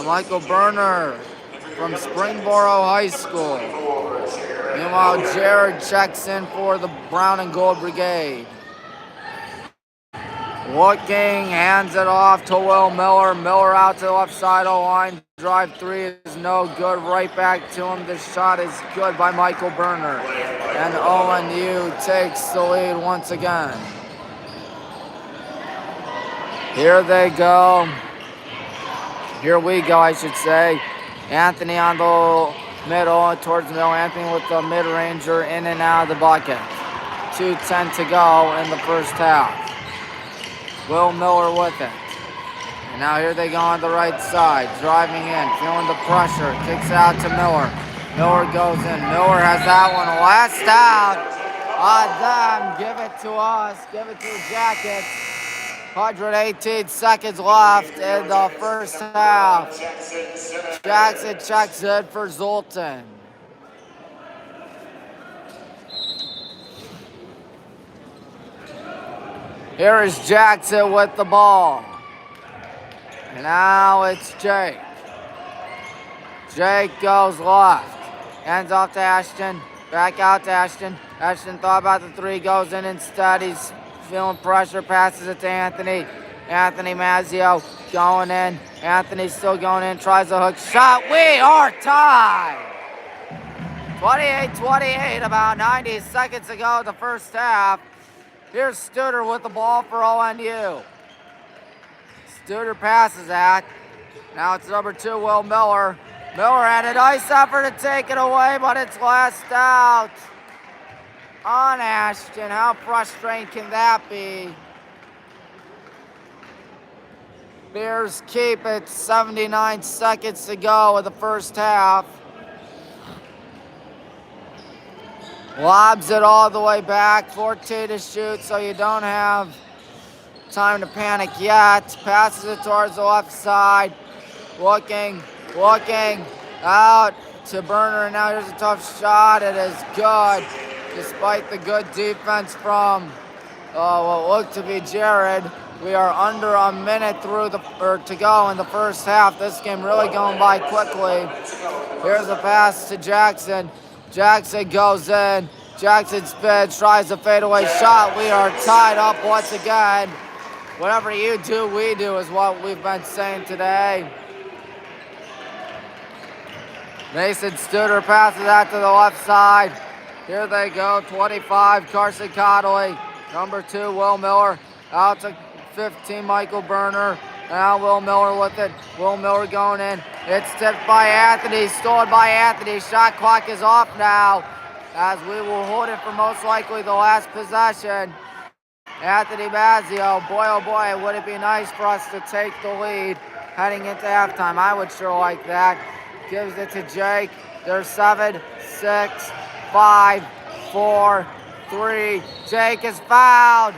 Michael Berner from Springboro High School. Meanwhile, Jared checks in for the Brown and Gold Brigade. Looking, hands it off to Will Miller. Miller out to the left side of the line. Drive three is no good. Right back to him. The shot is good by Michael Berner. And ONU takes the lead once again. Here they go. Here we go, I should say. Anthony on the middle, towards the middle. Anthony with the mid-ranger in and out of the bucket. 2:10 to go in the first half. Will Miller with it. And now here they go on the right side. Driving in, feeling the pressure. Kicks out to Miller. Miller goes in. Miller has that one. Last out on them. Give it to us. Give it to the Jackets. 118 seconds left in the first half. Jackson checks in for Zoltan. Here is Jackson with the ball. And now it's Jake. Jake goes left. Hands off to Ashton. Back out to Ashton. Ashton thought about the three. Goes in instead. He's feeling pressure. Passes it to Anthony. Anthony Mazzio going in. Anthony's still going in. Tries a hook shot. We are tied. 28-28. About 90 seconds to go in the first half. Here's Studer with the ball for ONU. Studer passes that. Now it's number two, Will Miller. Miller had a nice effort to take it away, but it's last out on Ashton. How frustrating can that be? Bears keep it. 79 seconds to go in the first half. Lobs it all the way back. 14 to shoot, so you don't have time to panic yet. Passes it towards the left side. Looking out to Berner. Now here's a tough shot. It is good, despite the good defense from what looked to be Jared. We are under a minute to go in the first half. This game really going by quickly. Here's a pass to Jackson. Jackson goes in. Jackson spins, tries a fadeaway shot. We are tied up once again. Whatever you do, we do is what we've been saying today. Mason Studer passes that to the left side. Here they go, 25, Carson Connolly. Number two, Will Miller. Out to 15, Michael Berner. Now Will Miller with it. Will Miller going in. It's tipped by Anthony. Stolen by Anthony. Shot clock is off now, as we will hold it for most likely the last possession. Anthony Mazzio. Boy, oh boy, would it be nice for us to take the lead heading into halftime. I would sure like that. Gives it to Jake. There's 7, 6, 5, 4, 3. Jake is fouled.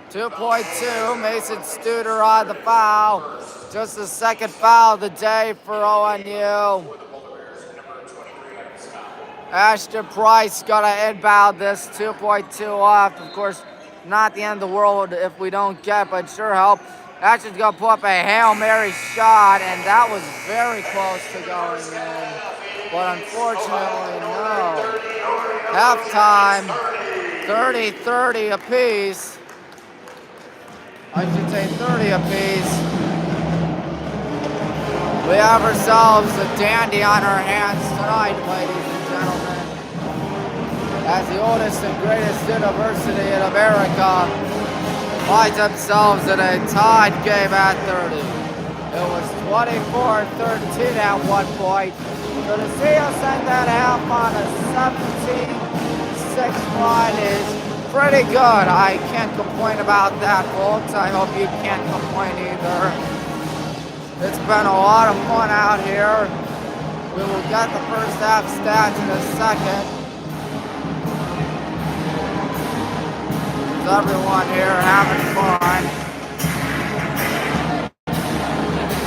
2.2, Mason Studer on the foul. Just the second foul of the day for ONU. Ashton Price gonna inbound this, 2.2 left. Of course, not the end of the world if we don't get, but sure help. Ashton's gonna put up a Hail Mary shot, and that was very close to going in. But unfortunately, no. Halftime, 30-30 apiece. I should say 30 apiece. We have ourselves a dandy on our hands tonight, ladies and gentlemen. As the oldest and greatest university in America finds themselves in a tied game at 30. It was 24-13 at one point. So to see us end that half on a 17-6 run is pretty good. I can't complain about that, folks. I hope you can't complain either. It's been a lot of fun out here. We will get the first half stats in a second. There's everyone here having fun.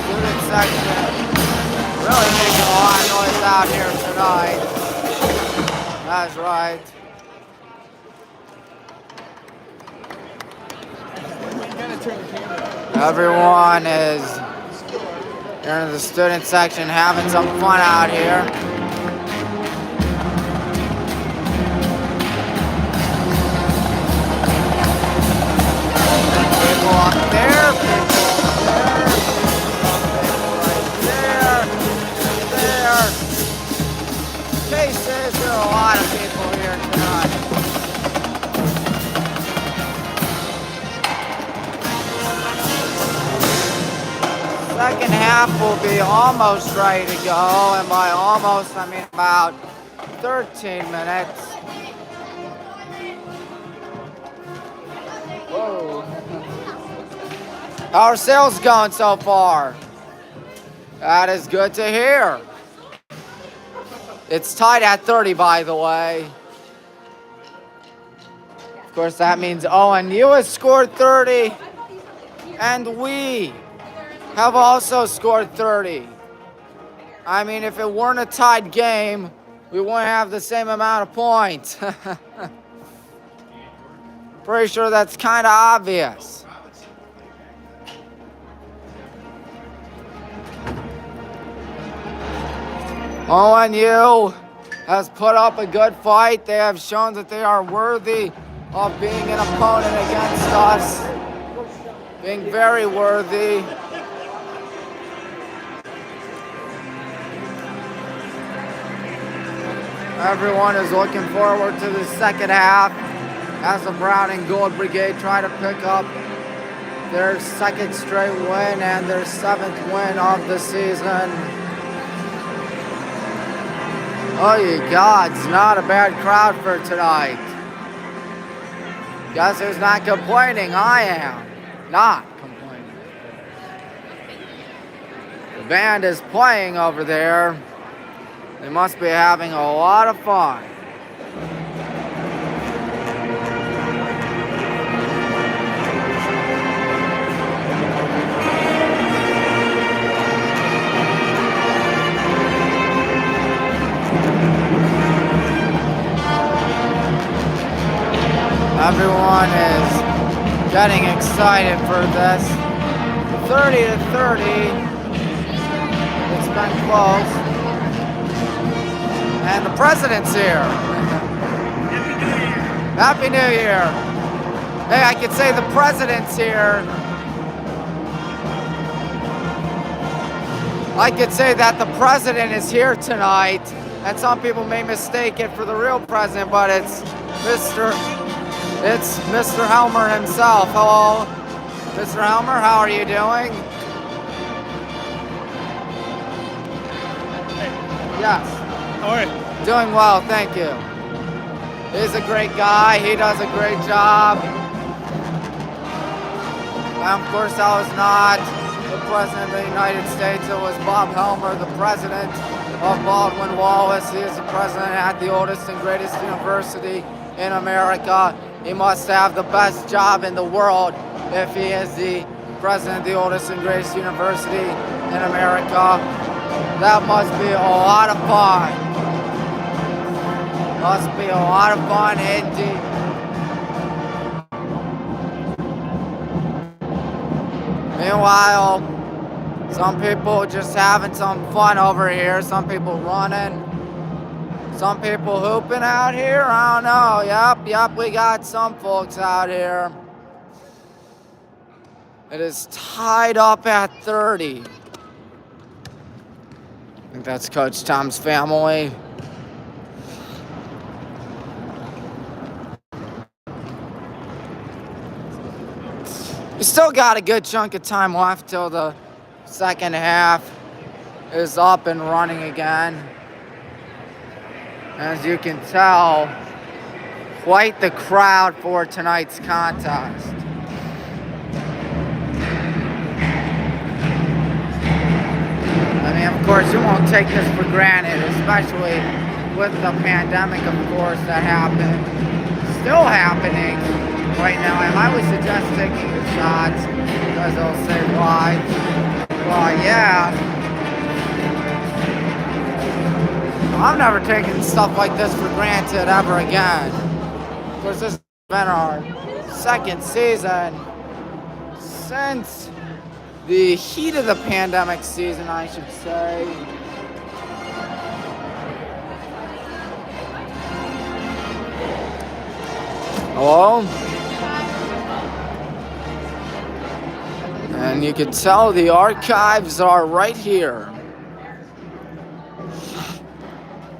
Student section really making a lot of noise out here tonight. That's right. Everyone is here in the student section having some fun out here. People up there, people there, people right there. Cases, there are a lot of people here tonight. Second half will be almost ready to go, and by almost I mean about 13 minutes. Whoa. How are sales going so far? That is good to hear. It's tied at 30, by the way. Of course, that means ONU has scored 30, and we have also scored 30. I mean, if it weren't a tied game, we wouldn't have the same amount of points. Pretty sure that's kind of obvious. ONU has put up a good fight. They have shown that they are worthy of being an opponent against us. Being very worthy. Everyone is looking forward to the second half as the Brown and Gold Brigade try to pick up their second straight win and their 7th win of the season. Oh, you gods, not a bad crowd for tonight. Guess who's not complaining? I am not complaining. The band is playing over there. They must be having a lot of fun. Everyone is getting excited for this. 30-30. It's been close. And the president's here. Happy New Year. Hey, I could say the president's here. I could say that the president is here tonight. And some people may mistake it for the real president, but it's Mr. Helmer himself. Hello, Mr. Helmer, how are you doing? Yes. How are you? Doing well, thank you. He's a great guy. He does a great job. And of course, that was not the President of the United States. It was Bob Helmer, the President of Baldwin, Wallace. He is the President at the oldest and greatest university in America. He must have the best job in the world if he is the President of the oldest and greatest university in America. That must be a lot of fun. Must be a lot of fun indeed. Meanwhile, some people just having some fun over here. Some people running. Some people hooping out here. I don't know. Yep, we got some folks out here. It is tied up at 30. think that's Coach Tom's family. We still got a good chunk of time left till the second half is up and running again. As you can tell, quite the crowd for tonight's contest. I mean, of course, you won't take this for granted, especially with the pandemic, of course, that happened. Still happening right now. I highly suggest taking the shots because they'll save lives. Well, yeah. I'm never taking stuff like this for granted ever again. Of course, this has been our second season since the heat of the pandemic season, I should say. Hello? And you can tell the archives are right here.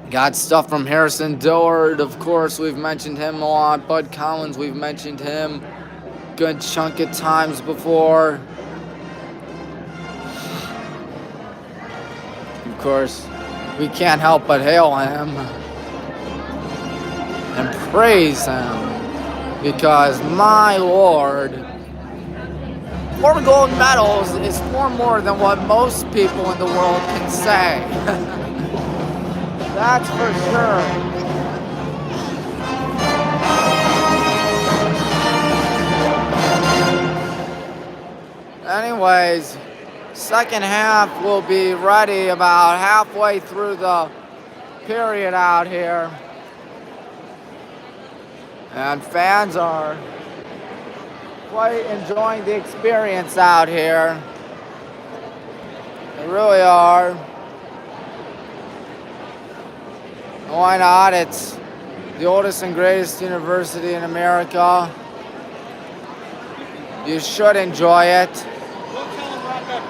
Got stuff from Harrison Dillard, of course, we've mentioned him a lot. Bud Collins, we've mentioned him good chunk of times before. Of course, we can't help but hail him and praise him because, my Lord, 4 gold medals is far more than what most people in the world can say. That's for sure. Anyways, second half will be ready about halfway through the period out here. And fans are quite enjoying the experience out here. They really are. Why not? It's the oldest and greatest university in America. You should enjoy it.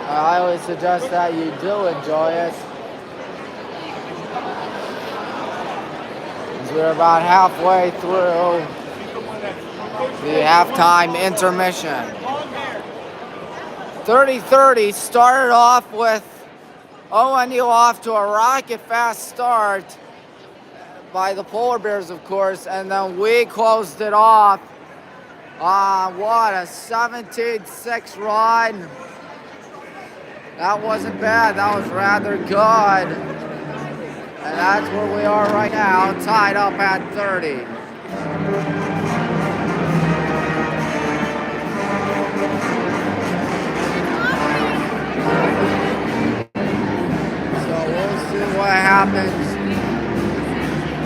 I highly suggest that you do enjoy it. As we're about halfway through the halftime intermission. 30-30 started off with ONU off to a rocket fast start by the Polar Bears, of course, and then we closed it off on what, a 17-6 run. That wasn't bad, that was rather good. And that's where we are right now, tied up at 30. So we'll see what happens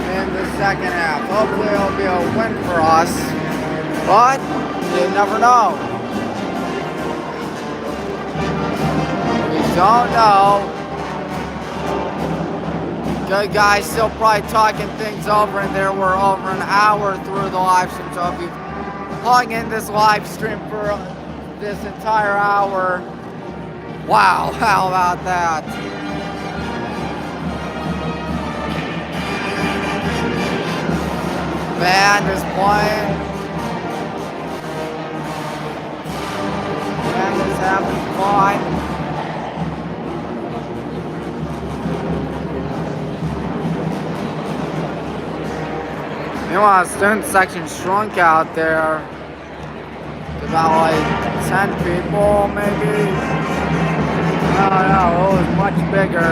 in the second half. Hopefully it'll be a win for us, but you never know. We don't know. Good guys still probably talking things over, and there we're over an hour through the live stream. So if you hung in this live stream for this entire hour, wow, how about that? Band is playing. Band is having fun. Meanwhile, the student section shrunk out there. About like 10 people, maybe. I don't know, it was much bigger.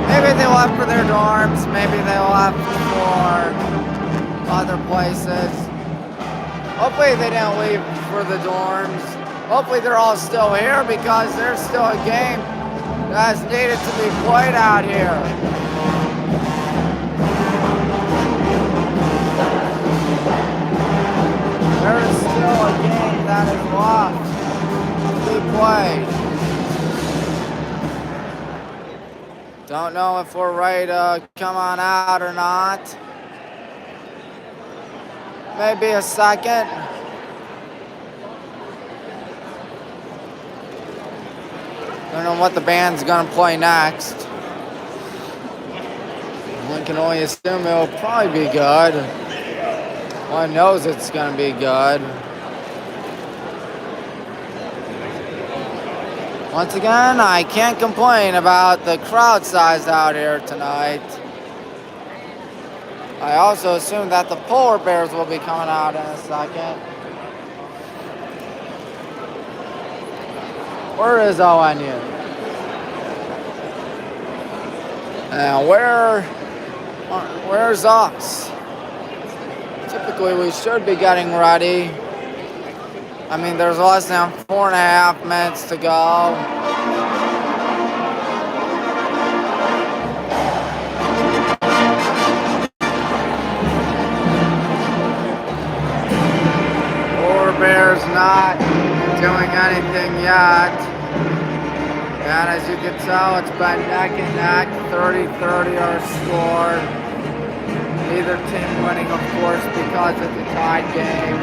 Maybe they left for their dorms, maybe they left for other places. Hopefully they didn't leave for the dorms. Hopefully they're all still here because there's still a game that's needed to be played out here. There is still a game that is left to be played. Don't know if we're ready to come on out or not. Maybe a second. don't know what the band's gonna play next. One can only assume it'll probably be good. One knows it's gonna be good. Once again, I can't complain about the crowd size out here tonight. I also assume that the polar bears will be coming out in a second. Where is ONU? And where's us? Typically we should be getting ready. I mean, there's less than 4.5 minutes to go. Polar bear's not doing anything yet. And as you can tell, it's been neck and neck, 30-30 our score. Neither team winning, of course, because it's a tied game.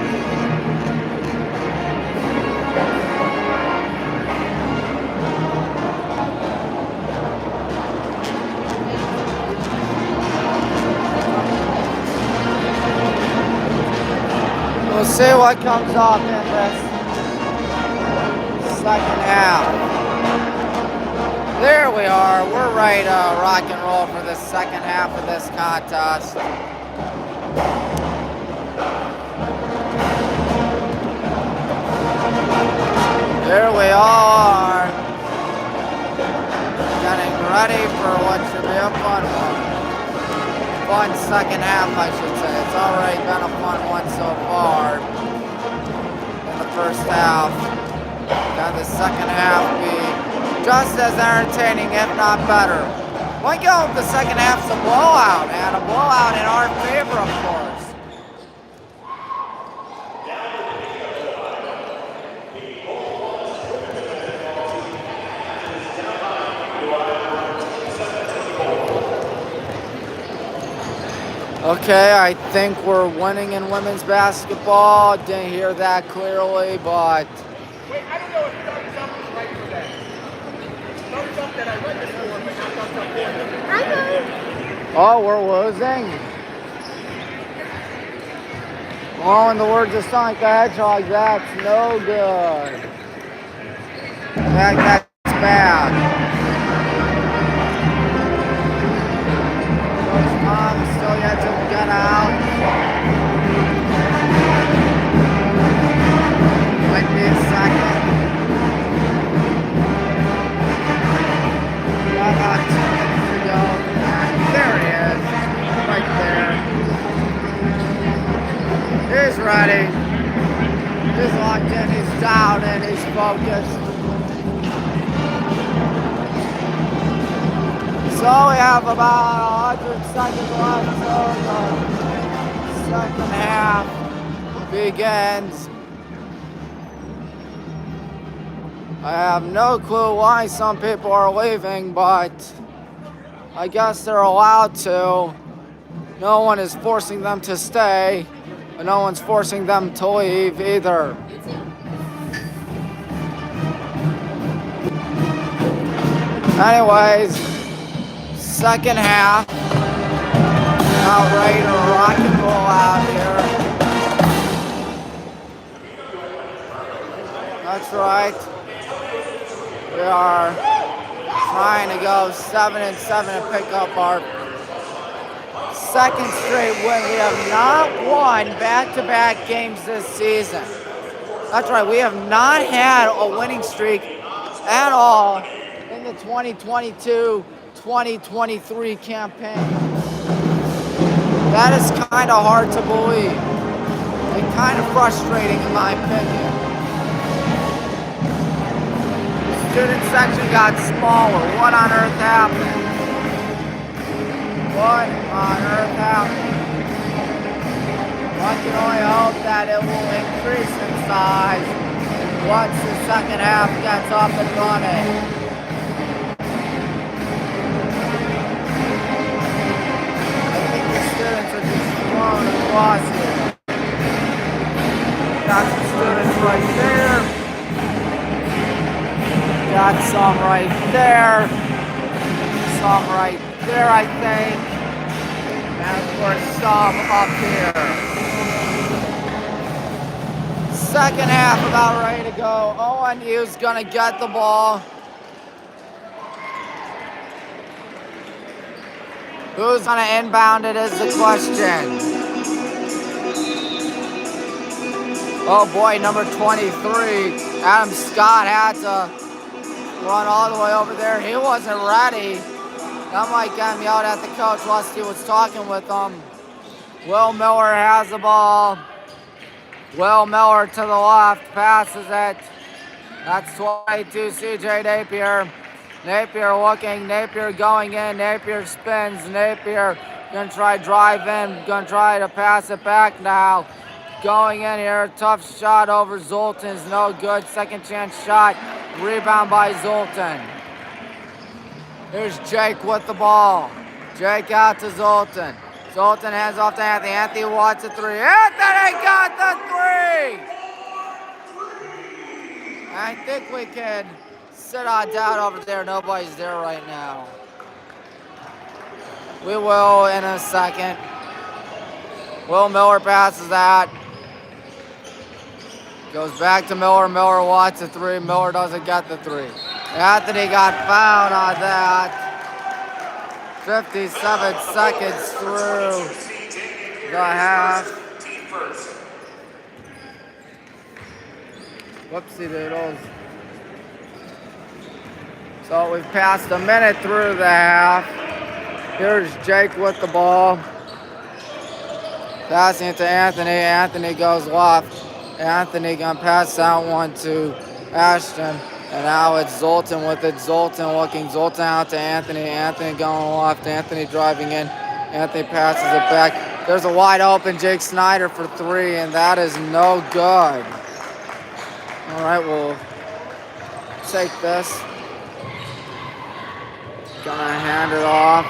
We'll see what comes up in this second half. There we are. We're ready to rock and roll for the second half of this contest. There we are. Getting ready for what should be a fun one. Fun second half, I should say. It's already been a fun one so far in the first half. Can the second half be just as entertaining, if not better? Might go if the second half's a blowout, and a blowout in our favor, of course. Okay, I think we're winning in women's basketball. Didn't hear that clearly, but... Wait, I don't know if thumbs up is right for that. Thumbs up that I read this for, but not thumbs up for. Oh, we're losing? Oh, in the words of Sonic the Hedgehog, that's no good. That's bad. Coach Tom still yet to get out. Might be a second. Got about 2 minutes to go. There he is. Right there. He's ready. He's locked in. He's down and he's focused. So we have about 100 seconds left till the second half begins. I have no clue why some people are leaving, but I guess they're allowed to. No one is forcing them to stay, but no one's forcing them to leave either. Anyways, second half. Not ready to rock and roll out here. That's right. We are trying to go 7-7 and pick up our second straight win. We have not won back-to-back games this season. That's right, we have not had a winning streak at all in the 2022-2023 campaign. That is kind of hard to believe and kind of frustrating in my opinion. Student section got smaller. What on earth happened? What on earth happened? One can only hope that it will increase in size once the second half gets up and running. I think the students are just thrown across here. Got some students right there. Got some right there. Some right there, I think. And of course, some up here. Second half about ready to go. ONU's gonna get the ball. Who's gonna inbound it is the question. Oh boy, number 23, Adam Scott had to run all the way over there. He wasn't ready. That might get him yelled at the coach whilst he was talking with him. Will Miller has the ball. Will Miller to the left, passes it. That's 22, CJ Napier. Napier looking, Napier going in, Napier spins, Napier gonna try drive in, gonna try to pass it back now. Going in here, tough shot over Zoltan's no good, second chance shot, rebound by Zoltan. Here's Jake with the ball. Jake out to Zoltan. Zoltan hands off to Anthony. Anthony wants a three. Anthony got the three! I think we can sit on down over there. Nobody's there right now. We will in a second. Will Miller passes that. Goes back to Miller. Miller wants a three. Miller doesn't get the three. Anthony got fouled on that. 57 seconds through the half. Whoopsie doodles. So we've passed a minute through the half. Here's Jake with the ball. Passing it to Anthony. Anthony goes left. Anthony gonna pass that one to Ashton. And now it's Zoltan with it. Zoltan looking. Zoltan out to Anthony. Anthony going left. Anthony driving in. Anthony passes it back. There's a wide open Jake Snyder for three, and that is no good. All right, we'll take this. Gonna hand it off.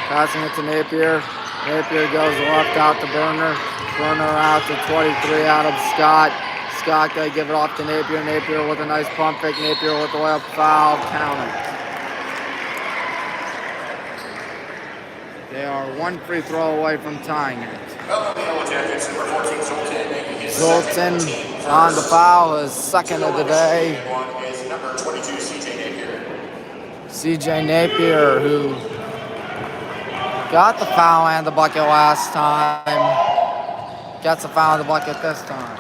Passing it to Napier. Napier goes left out to Burner. Burner out to 23, Adam Scott. Scott gonna give it off to Napier. Napier with a nice pump fake. Napier with the layup foul. Count it. They are one free throw away from tying it. Zoltan on the foul, his second of the day. CJ Napier, who got the foul and the bucket last time, gets the foul and the bucket this time.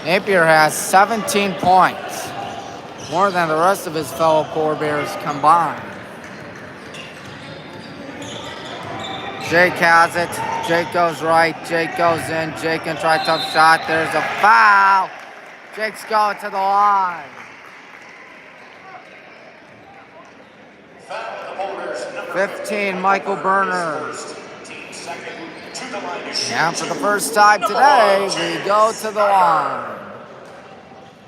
Napier has 17 points, more than the rest of his fellow Polar Bears combined. Jake has it. Jake goes right. Jake goes in. Jake can try tough shot. There's a foul. Jake's going to the line. 15, Michael Burner. And for the first time today, we go to the line.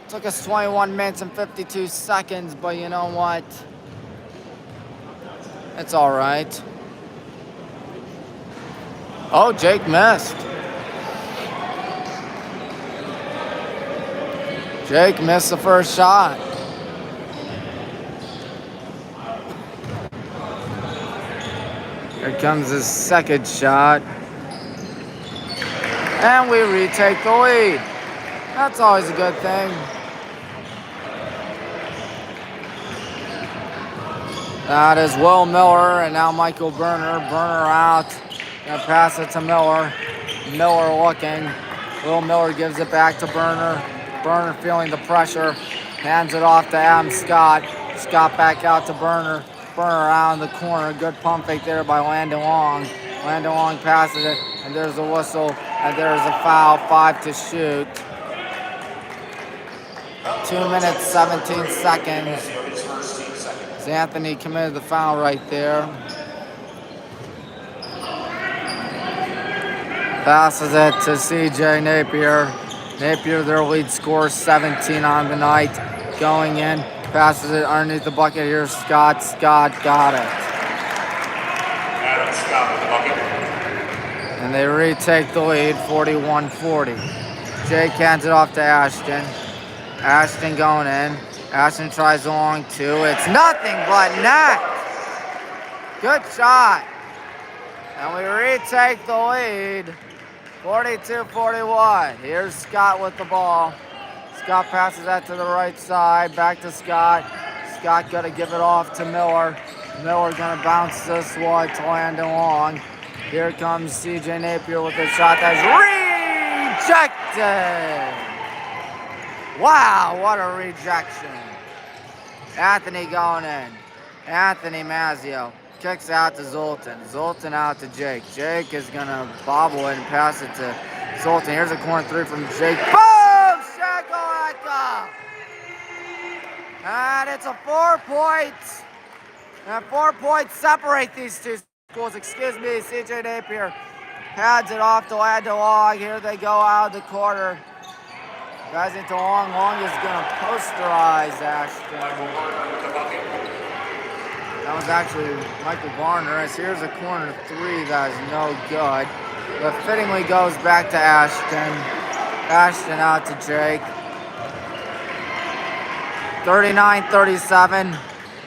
Took us 21 minutes and 52 seconds, but you know what? It's all right. Oh, Jake missed. Jake missed the first shot. Here comes his second shot. And we retake the lead. That's always a good thing. That is Will Miller and now Michael Burner. Burner out. Gonna pass it to Miller. Miller looking. Will Miller gives it back to Burner. Burner feeling the pressure. Hands it off to Adam Scott. Scott back out to Burner. Burner out in the corner. Good pump fake there by Landon Long. Landon Long passes it. And there's a whistle. And there's a foul. 5 to shoot. 2 minutes, 17 seconds. Anthony committed the foul right there. Passes it to CJ Napier. Napier, their lead scorer, 17 on the night. Going in, passes it underneath the bucket here. Scott got it. Adam Scott with the bucket. And they retake the lead, 41-40. Jake hands it off to Ashton. Ashton going in. Ashton tries long two. It's nothing but net. Good shot. And we retake the lead. 42-41. Here's Scott with the ball. Scott passes that to the right side. Back to Scott. Scott got to give it off to Miller. Miller going to bounce this one to Landon Long. Here comes CJ Napier with a shot that's rejected. Wow, what a rejection. Anthony going in. Anthony Mazzio kicks out to Zoltan. Zoltan out to Jake. Jake is going to bobble it and pass it to Zoltan. Here's a corner three from Jake. Boom! Shakalaka! And it's a 4 points. And 4 points separate these two schools. Excuse me, CJ Napier pads it off to Landon Long. Here they go out of the quarter. Guys into Long. Long is going to posterize Ashton. That was actually Michael Varner. As here's a corner three that is no good. But fittingly goes back to Ashton. Ashton out to Jake. 39-37.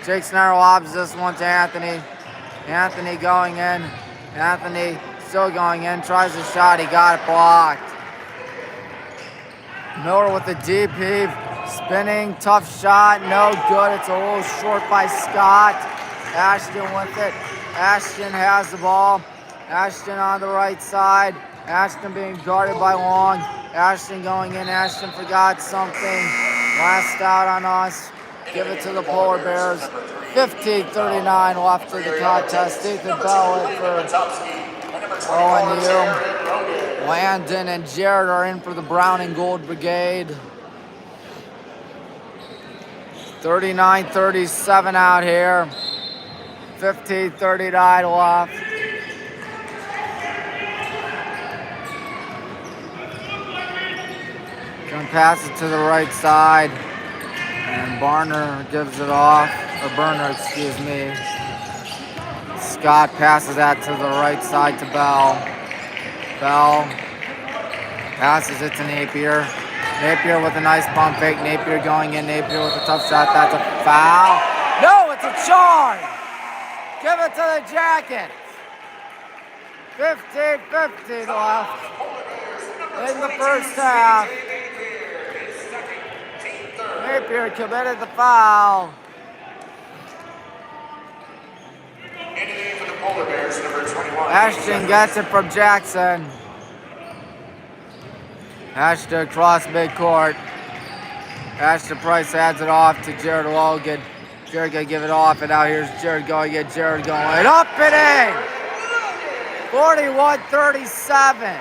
Jake Snyder lobs this one to Anthony. Anthony going in. Anthony still going in. Tries a shot. He got it blocked. Miller with the deep heave. Spinning. Tough shot. No good. It's a little short by Scott. Ashton with it. Ashton has the ball. Ashton on the right side. Ashton being guarded by Long. Ashton going in. Ashton forgot something. Last out on us. Give it to the Polar Bears. 15-39 left to the contest. Ethan Bell in for ONU. Landon and Jared are in for the Brown and Gold Brigade. 39-37 out here. 15-39 left. Gonna pass it to the right side. And Barner gives it off. Or Burner, excuse me. Scott passes that to the right side to Bell. Bell passes it to Napier. Napier with a nice pump fake. Napier going in. Napier with a tough shot. That's a foul. No, it's a charge. Give it to the Jackets. 15-15 left in the first half. Napier committed the foul. Ashton gets it from Jackson. Ashton across midcourt. Ashton Price adds it off to Jared Logan. Jared gonna give it off, and now here's Jared going in. Jared going up and in. 41-37.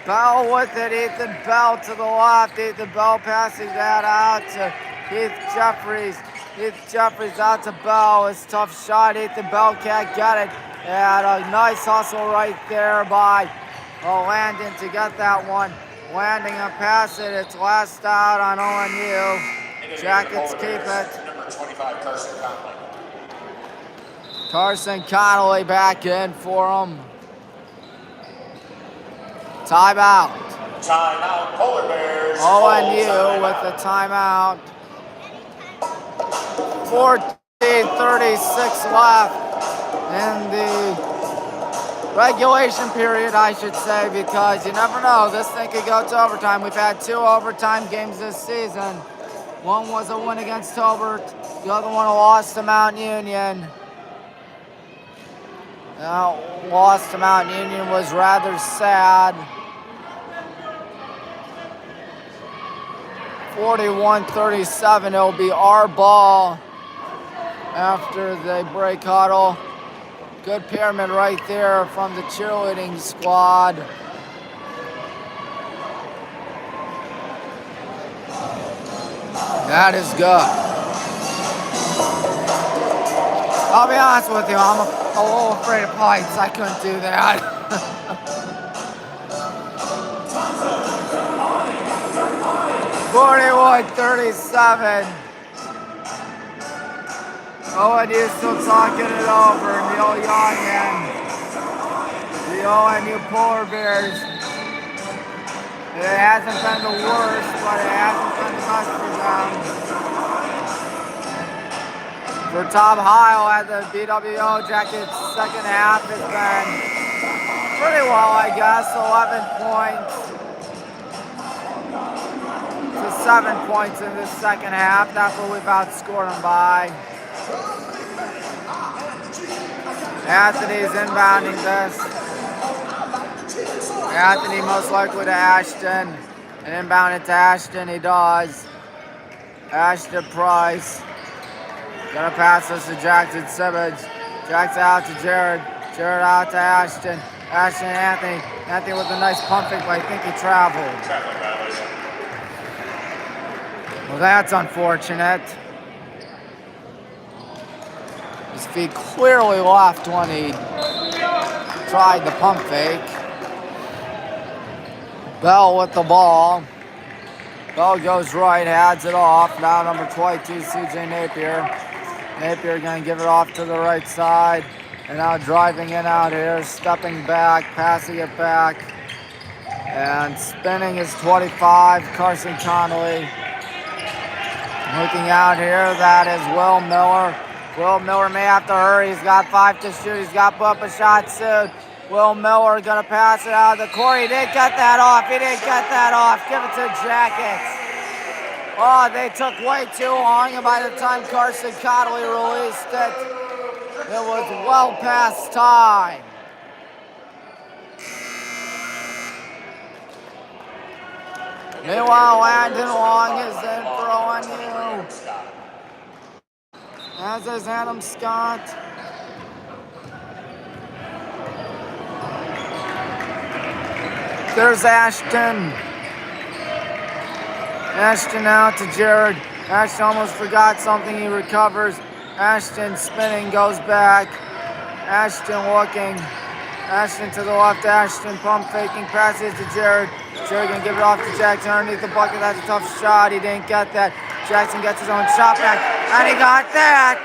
Bell with it. Ethan Bell to the left. Ethan Bell passing that out to Heath Jeffries. Heath Jeffries out to Bell. It's a tough shot. Ethan Bell can't get it. And a nice hustle right there by Landon to get that one. Landing and pass it. It's last out on ONU. Jackets keep it. Number 25, Carson Conley. Carson Connolly back in for him. Timeout. Timeout, Polar Bears. ONU with the timeout. 14:36 left in the regulation period, I should say, because you never know. This thing could go to overtime. We've had 2 overtime games this season. One was a win against Tobert. The other one a loss to Mount Union. Loss to Mount Union was rather sad. 41-37. It'll be our ball after the break huddle. Good pyramid right there from the cheerleading squad. That is good. I'll be honest with you, I'm a little afraid of heights. I couldn't do that. $41-37. ONU still talking it over. Neil Young and the ONU Polar Bears It hasn't been the worst, but it hasn't been the best for them. For Tom Heil at the BWO Jackets, second half has been pretty well, I guess. 11 points to 7 points in this second half. That's what we've outscored them by. Anthony's inbounding this. Anthony most likely to Ashton. And inbound it to Ashton, he does. Ashton Price. Gonna pass this to Jackson Simmons. Jackson out to Jared. Jared out to Ashton. Ashton and Anthony. Anthony with a nice pump fake, but I think he traveled. Well, that's unfortunate. His feet clearly left when he tried the pump fake. Bell with the ball. Bell goes right, adds it off. Now number 22, CJ Napier. Napier gonna give it off to the right side. And now driving in out here, stepping back, passing it back. And spinning is 25, Carson Connolly. Looking out here, that is Will Miller. Will Miller may have to hurry. He's got 5 to shoot. He's got to put up a shot soon. Will Miller gonna pass it out of the court. He didn't get that off. He didn't get that off. Give it to the Jackets. Oh, they took way too long, and by the time Carson Connolly released it, it was well past time. Meanwhile, Landon Long is in for ONU. As is Adam Scott. There's Ashton. Ashton out to Jared. Ashton almost forgot something. He recovers. Ashton spinning, goes back. Ashton looking. Ashton to the left. Ashton pump faking. Passes to Jared. Jared gonna give it off to Jackson underneath the bucket. That's a tough shot. He didn't get that. Jackson gets his own shot back. And he got that.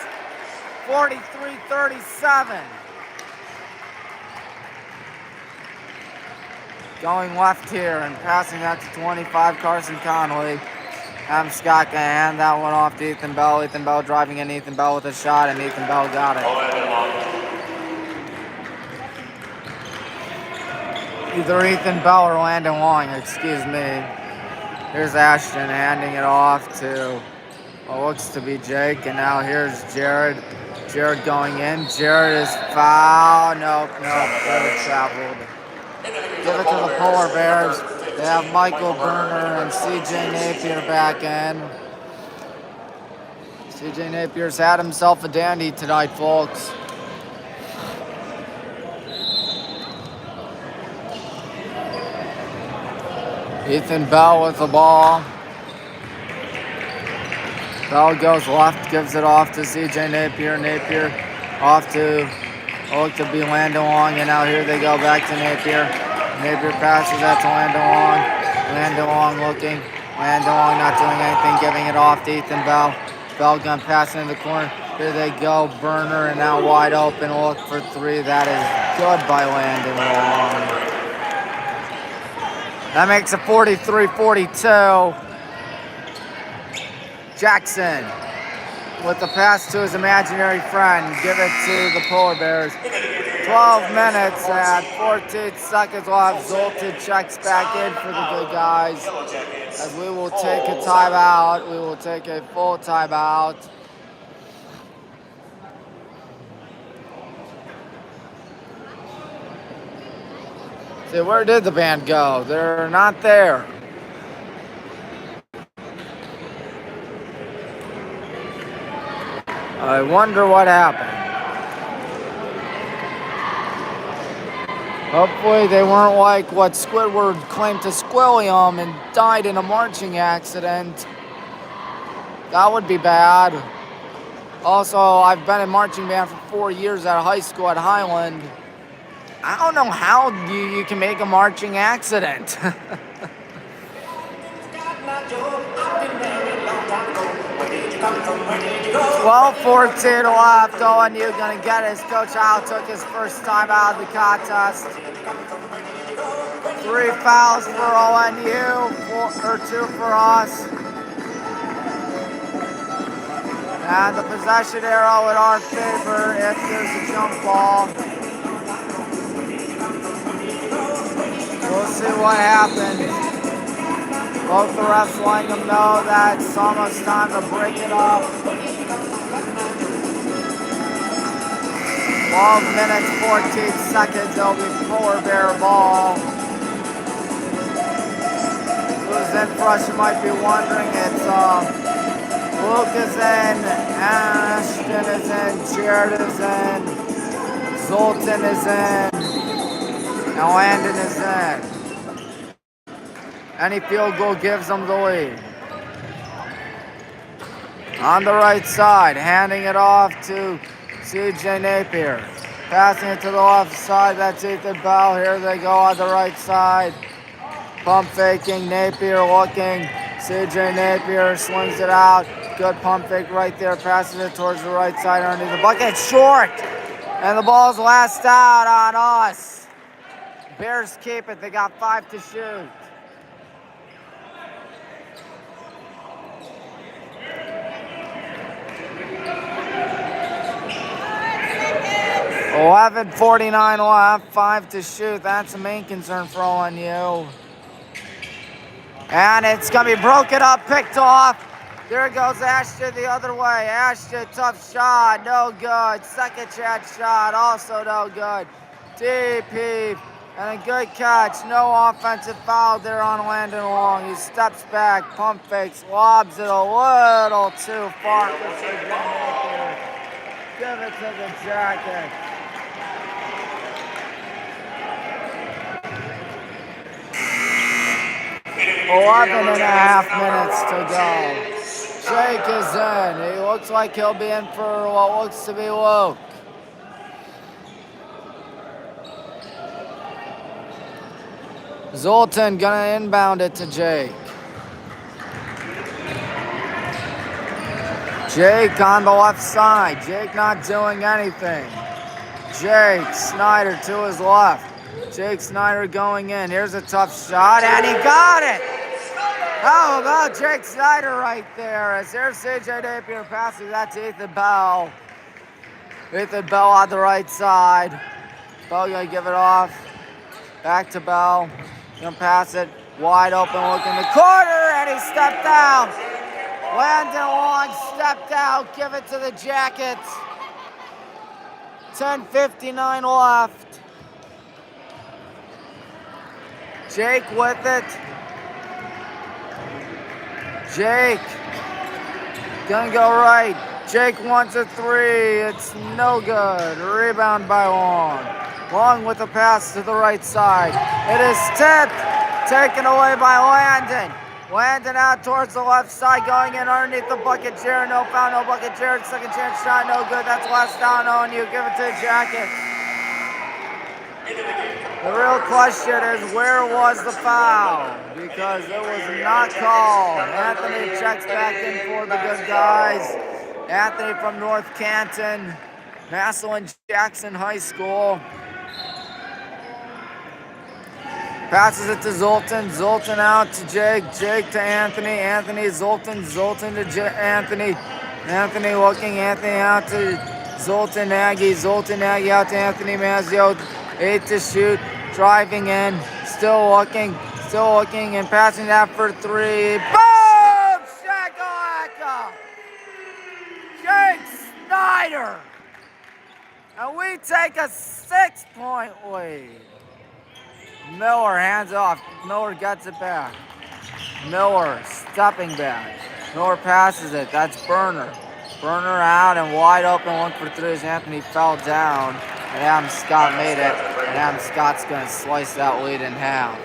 43-37. Going left here and passing that to 25, Carson Connolly. Adam Scott gonna hand that one off to Ethan Bell. Ethan Bell driving in, Ethan Bell with a shot, and Ethan Bell got it. Either Ethan Bell or Landon Long, excuse me. Here's Ashton handing it off to what looks to be Jake, and now here's Jared. Jared going in. Jared is fouled. Nope, Jared traveled. Give it to the Polar Bears. They have Michael Berner and CJ Napier back in. CJ Napier's had himself a dandy tonight, folks. Ethan Bell with the ball. Bell goes left, gives it off to CJ Napier. Napier off to look to be Landon Long, and now here they go back to Napier. Napier passes that to Landon Long. Landon Long looking. Landon Long not doing anything, giving it off to Ethan Bell. Bell gun passing in the corner. Here they go. Burner and now wide open. Look for three. That is good by Landon Long. That makes it 43-42. Jackson with the pass to his imaginary friend. Give it to the Polar Bears. 12 minutes and 14 seconds. We'll have Zoltan checks back in for the good guys. As we will take a timeout. We will take a full timeout. See, where did the band go? They're not there. I wonder what happened. Hopefully they weren't like what Squidward claimed to Squilliam and died in a marching accident. That would be bad. Also, I've been in marching band for 4 years at a high school at Highland. I don't know how you can make a marching accident. 12-14 left. ONU gonna get his. Coach Al took his first time out of the contest. 3 3 fouls for ONU, 2 for us. And the possession arrow in our favor if there's a jump ball. We'll see what happens. Both the refs letting them know that it's almost time to break it up. 12 minutes, 14 seconds, it'll be polar bear ball. Who's in for us, you might be wondering. It's Luke is in, Ashton is in, Jared is in, Zoltan is in, and Landon is in. Any field goal gives them the lead. On the right side, handing it off to CJ Napier. Passing it to the left side, that's Ethan Bell. Here they go on the right side. Pump faking, Napier looking. CJ Napier swings it out. Good pump fake right there. Passes it towards the right side underneath the bucket. Short! And the ball's last out on us. Bears keep it. They got 5 to shoot. .11:49 left, 5 to shoot. That's the main concern for ONU. And it's going to be broken up, picked off. There goes Ashton the other way. Ashton, tough shot, no good. Second chance shot, also no good. Deep heave, and a good catch. No offensive foul there on Landon Long. He steps back, pump fakes, lobs it a little too far for CJ Napier. Give it to the Jacket. 11.5 minutes to go. Jake is in. He looks like he'll be in for what looks to be Luke. Zoltan gonna inbound it to Jake. Jake on the left side. Jake not doing anything. Jake Snyder to his left. Jake Snyder going in. Here's a tough shot, and he got it! How about Jake Snyder right there? As there's CJ Napier passing that to Ethan Bell. Ethan Bell on the right side. Bell gonna give it off. Back to Bell. Gonna pass it wide open, look in the corner, and he stepped out. Landon Long stepped out. Give it to the Jackets. 10:59 left. Jake with it. Jake gonna go right. Jake wants a 3. It's no good. Rebound by Long. Long with a pass to the right side. It is tipped. Taken away by Landon. Landon out towards the left side, going in underneath the bucket. Jared, no foul, no bucket. Jared, second chance shot, no good. That's last down on you. Give it to the Jackets. The real question is, where was the foul? Because it was not called. Anthony checks back in for the good guys. Anthony from North Canton, Massillon Jackson High School. Passes it to Zoltan. Zoltan out to Jake. Jake to Anthony. Anthony, Zoltan. Zoltan to Anthony. Anthony looking. Anthony out to Zoltan Nagy. Zoltan Nagy out to Anthony Mazzio. 8 to shoot. Driving in. Still looking. Still looking and passing that for 3. Boom! Shakalaka! Jake Snyder. And we take a 6-point lead. Miller hands off. Miller gets it back. Miller stepping back. Miller passes it. That's Burner. Burner out and wide open. 1 for 3 as Anthony fell down. And Adam Scott made it. And Adam Scott's going to slice that lead in half.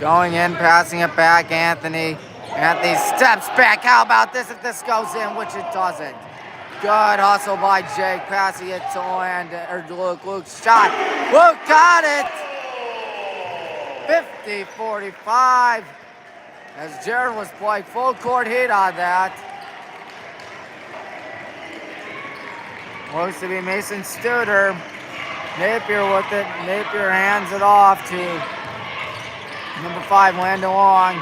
Going in, passing it back. Anthony. Anthony steps back. How about this if this goes in, which it doesn't. Good hustle by Jake, passing it to Luke. Luke's shot. Luke got it! 50-45. As Jared was playing full court heat on that. Looks to be Mason Studer. Napier with it. Napier hands it off to number 5, Landon Long.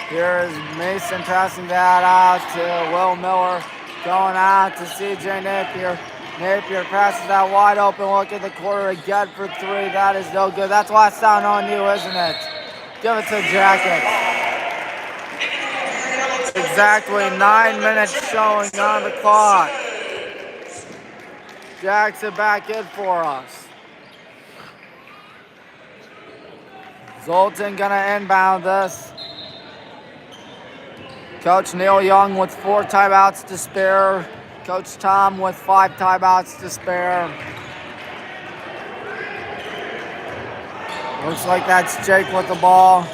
Here's Mason passing that out to Will Miller. Going out to CJ Napier. Napier passes that wide open look at the quarter again for 3. That is no good. That's last down on you, isn't it? Give it to Jackets. Exactly 9 minutes showing on the clock. Jackson back in for us. Zoltan gonna inbound this. Coach Neil Young with 4 timeouts to spare. Coach Tom with 5 timeouts to spare. Looks like that's Jake with the ball.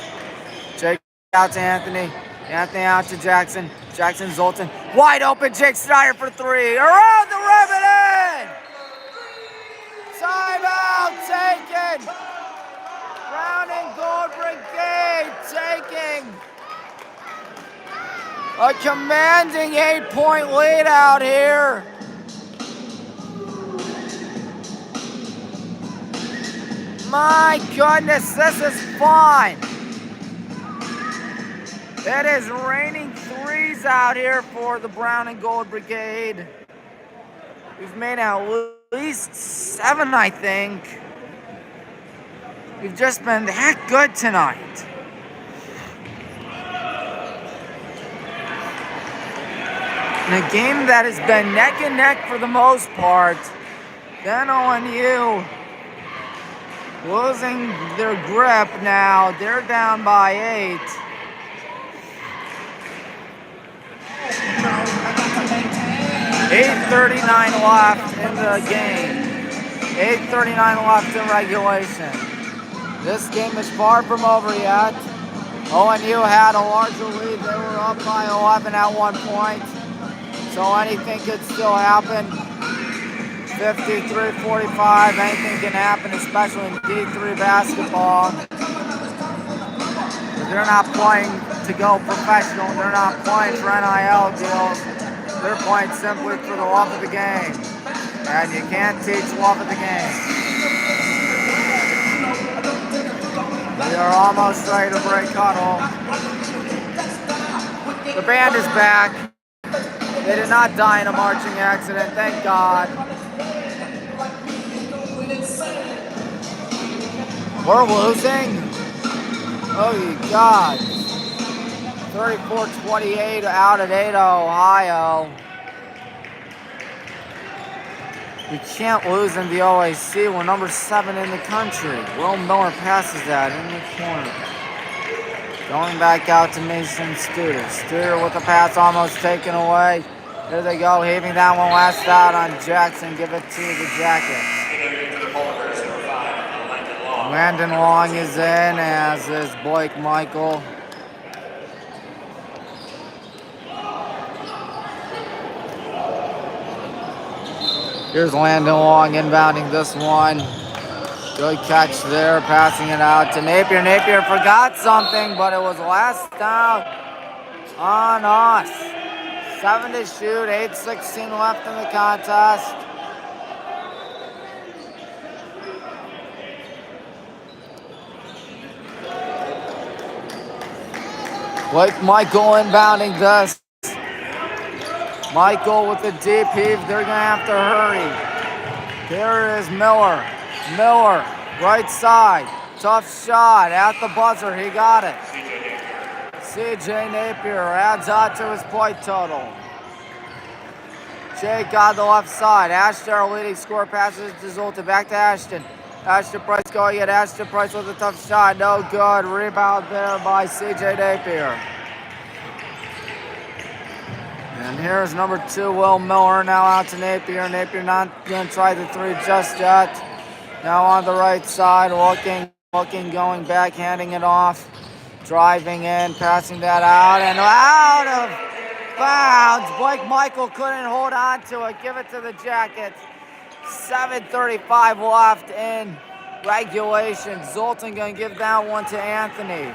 Jake out to Anthony. Anthony out to Jackson. Jackson, Zoltan. Wide open, Jake Snyder for 3. Around the rim and in! Timeout taken! Brown and Gold Brigade taking a commanding 8-point lead out here. My goodness, this is fun. It is raining 3s out here for the Brown and Gold Brigade. We've made at least 7, I think. We've just been that good tonight. In a game that has been neck and neck for the most part. Then ONU losing their grip now. They're down by 8. $8:39 left in the game. 8:39 left in regulation. This game is far from over yet. ONU had a larger lead. They were up by 11 at one point. So anything could still happen. 53-45, anything can happen, especially in D3 basketball. But they're not playing to go professional. They're not playing for NIL deals. They're playing simply for the love of the game. And you can't teach love of the game. We are almost ready to break huddle. The band is back. They did not die in a marching accident, thank God. We're losing? Oh, God. 34-28 out at Ada, Ohio. We can't lose in the OAC. We're number 7 in the country. Will Miller passes that in the corner. Going back out to Mason Studer. Studer with the pass almost taken away. Here they go, heaving that one last out on Jackson. Give it to the Jackets. Landon Long is in, as is Blake Michael. Here's Landon Long inbounding this one. Good catch there, passing it out to Napier. Napier forgot something, but it was last down on us. 7 to shoot, 8:16 left in the contest. Blake Michael inbounding this. Michael with the deep heave. They're going to have to hurry. Here is Miller. Miller, right side. Tough shot at the buzzer. He got it. CJ Napier adds on to his point total. Jake on the left side. Ashton, our leading scorer, passes to Zoltan. Back to Ashton. Ashton Price going in. Ashton Price with a tough shot. No good. Rebound there by CJ Napier. And here's number 2, Will Miller, now out to Napier. Napier not going to try the 3 just yet. Now on the right side, looking, going back, handing it off. Driving in, passing that out, and out of bounds. Blake Michael couldn't hold on to it. Give it to the Jackets. 7:35 left in regulation. Zoltan going to give that one to Anthony.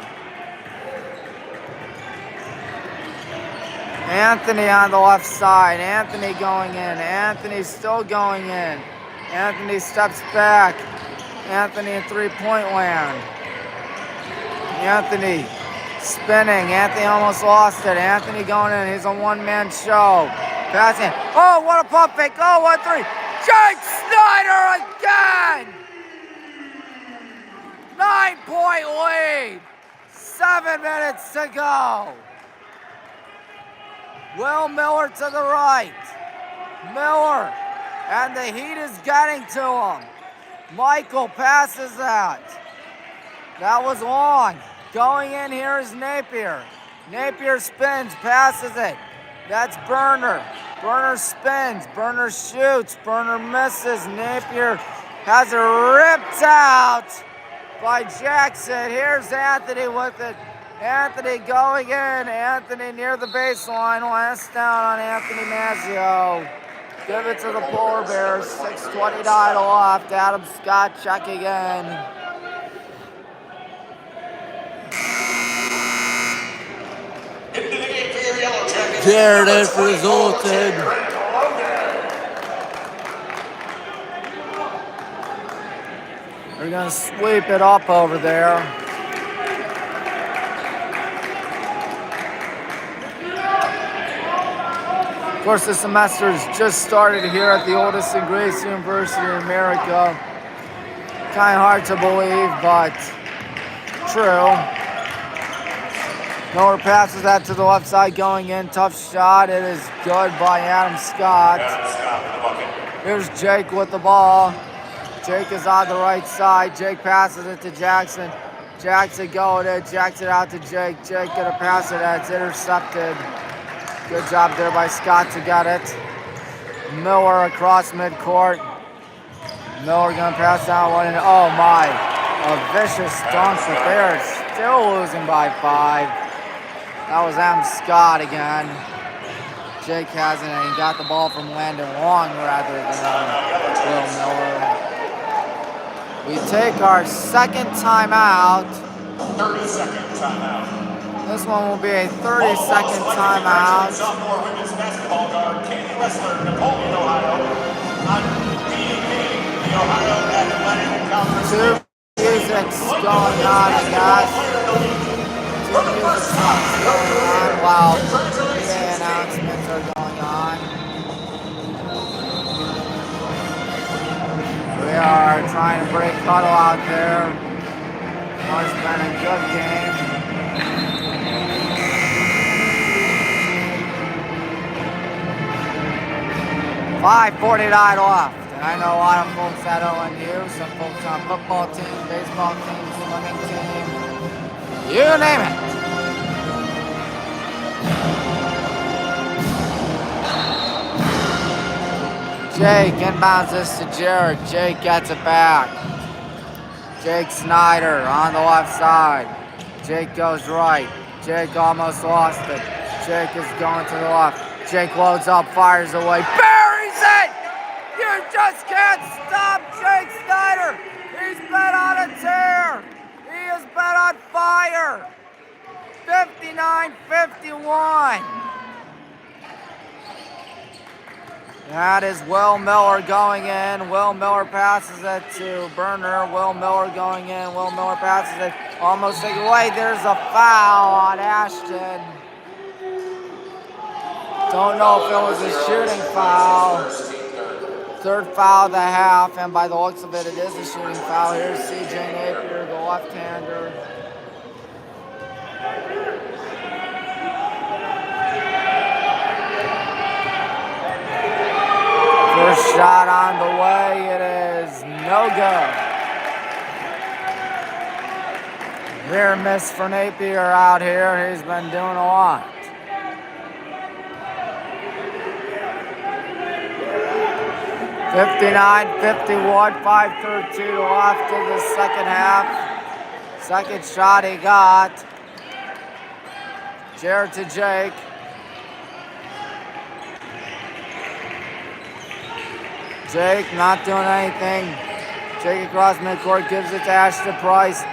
Anthony on the left side. Anthony going in. Anthony still going in. Anthony steps back. Anthony in three-point land. Anthony spinning. Anthony almost lost it. Anthony going in. He's a one-man show. Passing. Oh, what a pump fake. Oh, 1-3. Jake Snyder again! 9-point lead. 7 minutes to go. Will Miller to the right. Miller. And the heat is getting to him. Michael passes that. That was long. Going in here is Napier. Napier spins, passes it. That's Burner. Burner spins. Burner shoots. Burner misses. Napier has it ripped out by Jackson. Here's Anthony with it. Anthony going in. Anthony near the baseline. Last down on Anthony Mazzio. Give it to the Polar Bears. 6:29 left. Adam Scott checking in. Into the game for your Yellow Jackets. There it is, resulted. They're going to sweep it up over there. Of course, the semester has just started here at the oldest and greatest university in America. Kind of hard to believe, but true. Miller passes that to the left side going in. Tough shot. It is good by Adam Scott. Here's Jake with the ball. Jake is on the right side. Jake passes it to Jackson. Jackson going in. Jackson out to Jake. Jake gonna pass it. It's intercepted. Good job there by Scott to get it. Miller across midcourt. Miller gonna pass down one. Oh my. A vicious dunk, but they're still losing by 5. That was Adam Scott again. Jake has it, and he got the ball from Landon Long rather than Will Miller. We take our second timeout. 30-second timeout. This one will be a 30-second timeout. Sophomore women's basketball guard Katie Wessler, Napoleon, Ohio. On BEP, the Ohio Athletic Conference. Two music's going on, I guess. Two music's going on while the announcements are going on. We are trying to break huddle out there. It's been a good game. 5:49 left, and I know a lot of folks at ONU, some folks on football team, baseball team, swimming team, you name it. Jake inbounds this to Jared. Jake gets it back. Jake Snyder on the left side. Jake goes right. Jake almost lost it. Jake is going to the left. Jake loads up, fires away, buries it! You just can't stop Jake Snyder! He's been on a tear! He has been on fire! 59-51. That is Will Miller going in. Will Miller passes it to Burner. Will Miller going in. Will Miller passes it. Almost taken away. There's a foul on Ashton. Don't know if it was a shooting foul. Third foul of the half, and by the looks of it, it is a shooting foul. Here's CJ Napier, the left-hander. First shot on the way, it is no good. Rear miss for Napier out here. He's been doing a lot. 59-51, 5:32 left in the second half. Second shot he got. Jared to Jake. Jake not doing anything. Jake across midcourt, gives it to Ashton Price.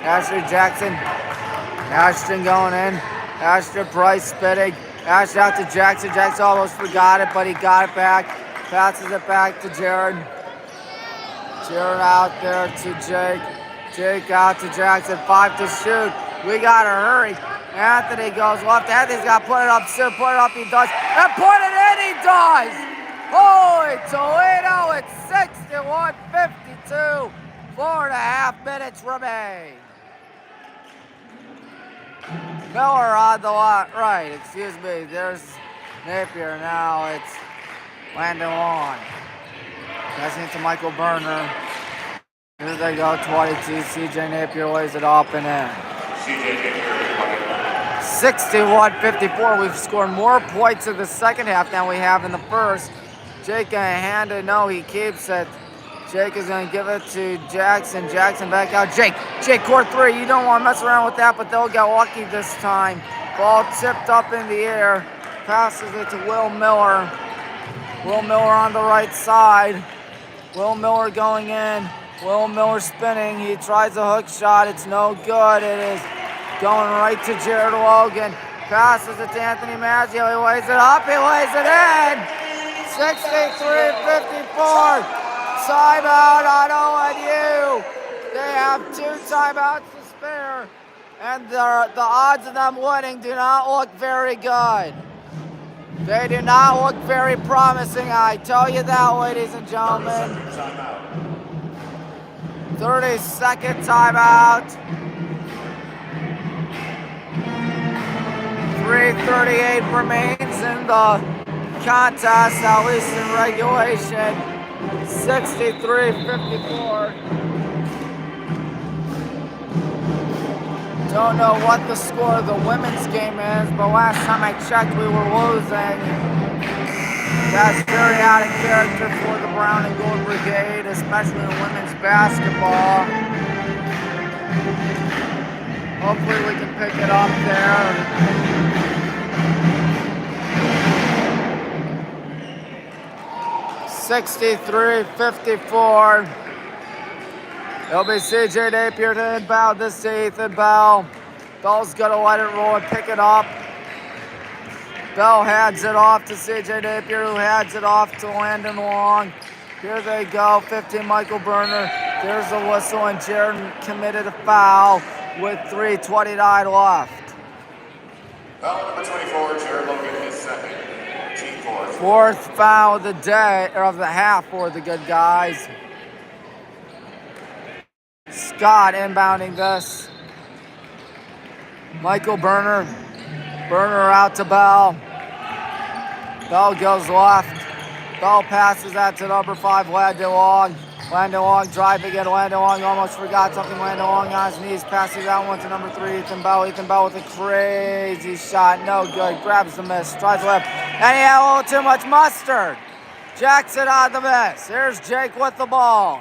Ashton Jackson. Ashton going in. Ashton Price spitting. Ashton out to Jackson. Jackson almost forgot it, but he got it back. Passes it back to Jared. Jared out there to Jake. Jake out to Jackson. 5 to shoot. We gotta hurry. Anthony goes left. Anthony's got to put it up soon. Put it up, he does. And put it in, he does! Holy Toledo, it's 61-52. 4.5 minutes remain. Miller on the right, excuse me. There's Napier. Now it's Landon Long. Passing it to Michael Berner. Here they go, 22. CJ Napier lays it up and in. 61-54. We've scored more points in the second half than we have in the first. Jake gonna hand it. No, he keeps it. Jake is gonna give it to Jackson. Jackson back out. Jake, court 3. You don't want to mess around with that, but they'll get lucky this time. Ball tipped up in the air. Passes it to Will Miller. Will Miller on the right side. Will Miller going in. Will Miller spinning. He tries a hook shot. It's no good. It is going right to Jared Logan. Passes it to Anthony Maggio. He lays it up. He lays it in. 63-54. Timeout on ONU. They have 2 timeouts to spare. And the odds of them winning do not look very good. They do not look very promising. I tell you that, ladies and gentlemen. 30-second timeout. 3:38 remains in the contest, at least in regulation. 63-54. Don't know what the score of the women's game is, but last time I checked, we were losing. That's very out of character for the Brown and Gold Brigade, especially in women's basketball. Hopefully we can pick it up there. (63-54). It'll be CJ Napier to inbound this to Ethan Bell. Bell's gonna let it roll and pick it up. Bell hands it off to CJ Napier, who hands it off to Landon Long. Here they go, 15 Michael Berner. There's a whistle, and Jared committed a foul with 3:29 left. Foul number 24, Jared Logan, his second. Team fourth. 4th foul of the day, or of the half for the good guys. Scott inbounding this. Michael Berner. Berner out to Bell. Bell goes left. Bell passes that to number 5, Landon Long. Landon Long driving it. Landon Long almost forgot something. Landon Long on his knees. Passes that one to number 3, Ethan Bell. Ethan Bell with a crazy shot. No good. Grabs the miss. Tries left. And he had a little too much mustard. Jackson on the miss. Here's Jake with the ball.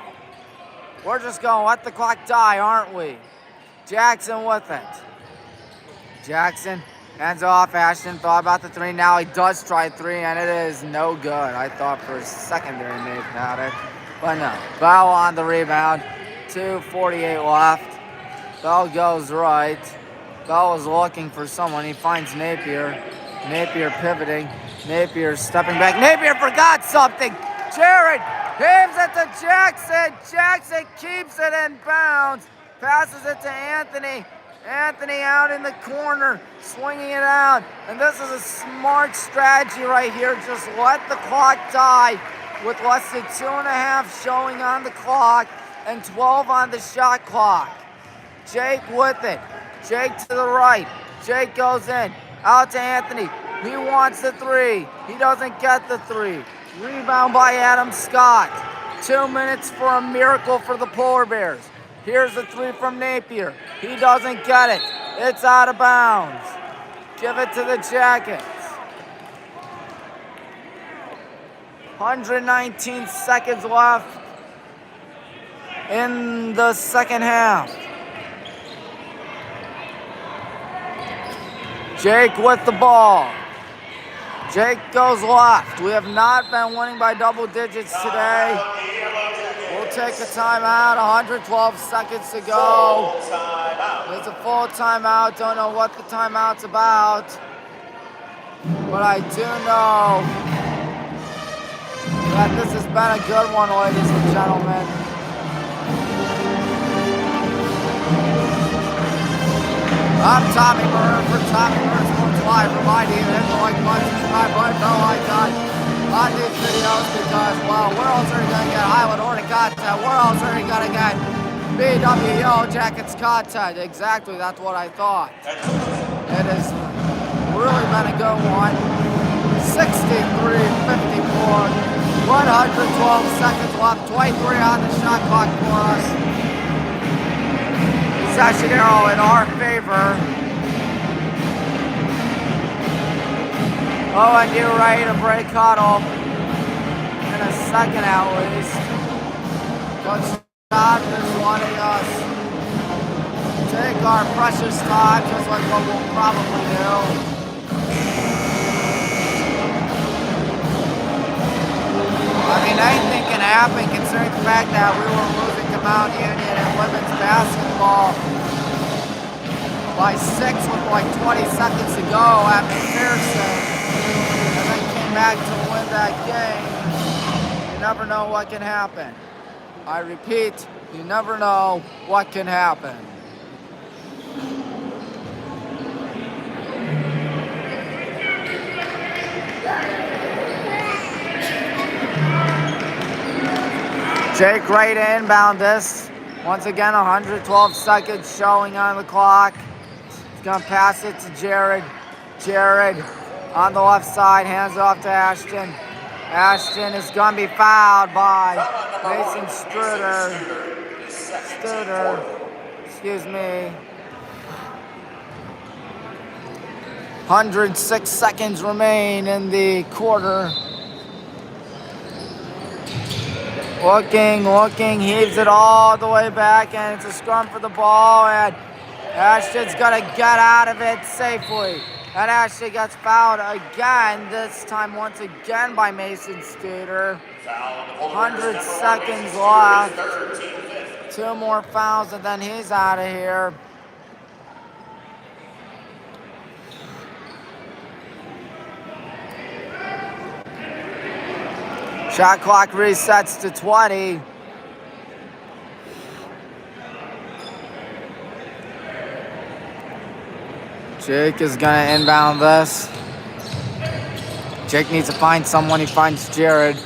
We're just going to let the clock die, aren't we? Jackson with it. Jackson hands off. Ashton thought about the 3. Now he does try 3, and it is no good. I thought for a second there he may have had it. But no. Bell on the rebound. 2:48 left. Bell goes right. Bell is looking for someone. He finds Napier. Napier pivoting. Napier stepping back. Napier forgot something. Jared gives it to Jackson. Jackson keeps it in bounds. Passes it to Anthony. Anthony out in the corner, swinging it out. And this is a smart strategy right here. Just let the clock die with less than 2.5 showing on the clock and 12 on the shot clock. Jake with it. Jake to the right. Jake goes in. Out to Anthony. He wants the 3. He doesn't get the 3. Rebound by Adam Scott. 2 minutes for a miracle for the Polar Bears. Here's the 3 from Napier. He doesn't get it. It's out of bounds. Give it to the Jackets. 119 seconds left in the second half. Jake with the ball. Jake goes left. We have not been winning by double digits today. We'll take a timeout. 112 seconds to go. It's a full timeout. Don't know what the timeout's about. But I do know that this has been a good one, ladies and gentlemen. I'm Tommy Murr for Tommy Murr Sports Live, reminding you to hit the like button, subscribe button, bell icon on these videos because, well, where else are you going to get Highland Hornet content? Where else are you going to get BW Yellow Jackets content? Exactly, that's what I thought. It has really been a good one. 63-54, 112 seconds left, 23 on the shot clock for us. Session arrow in our favor. Oh, and you're ready to break huddle in a second at least. Coach Scott is wanting us to take our precious time, just like what we'll probably do. I mean, anything can happen considering the fact that we were losing to Mount Union in women's basketball by 6 with like 20 seconds to go at McPherson, and then came back to win that game. You never know what can happen. I repeat, you never know what can happen. Jake ready to inbound this. Once again, 112 seconds showing on the clock. He's going to pass it to Jared. Jared on the left side, hands off to Ashton. Ashton is going to be fouled by Mason Studer. Excuse me. 106 seconds remain in the quarter. Looking, heaves it all the way back, and it's a scrum for the ball, and Ashton's gonna get out of it safely. And Ashton gets fouled again, this time once again by Mason Studer. 100 seconds left. 2 more fouls, and then he's out of here. Shot clock resets to 20. Jake is gonna inbound this. Jake needs to find someone. He finds Jared.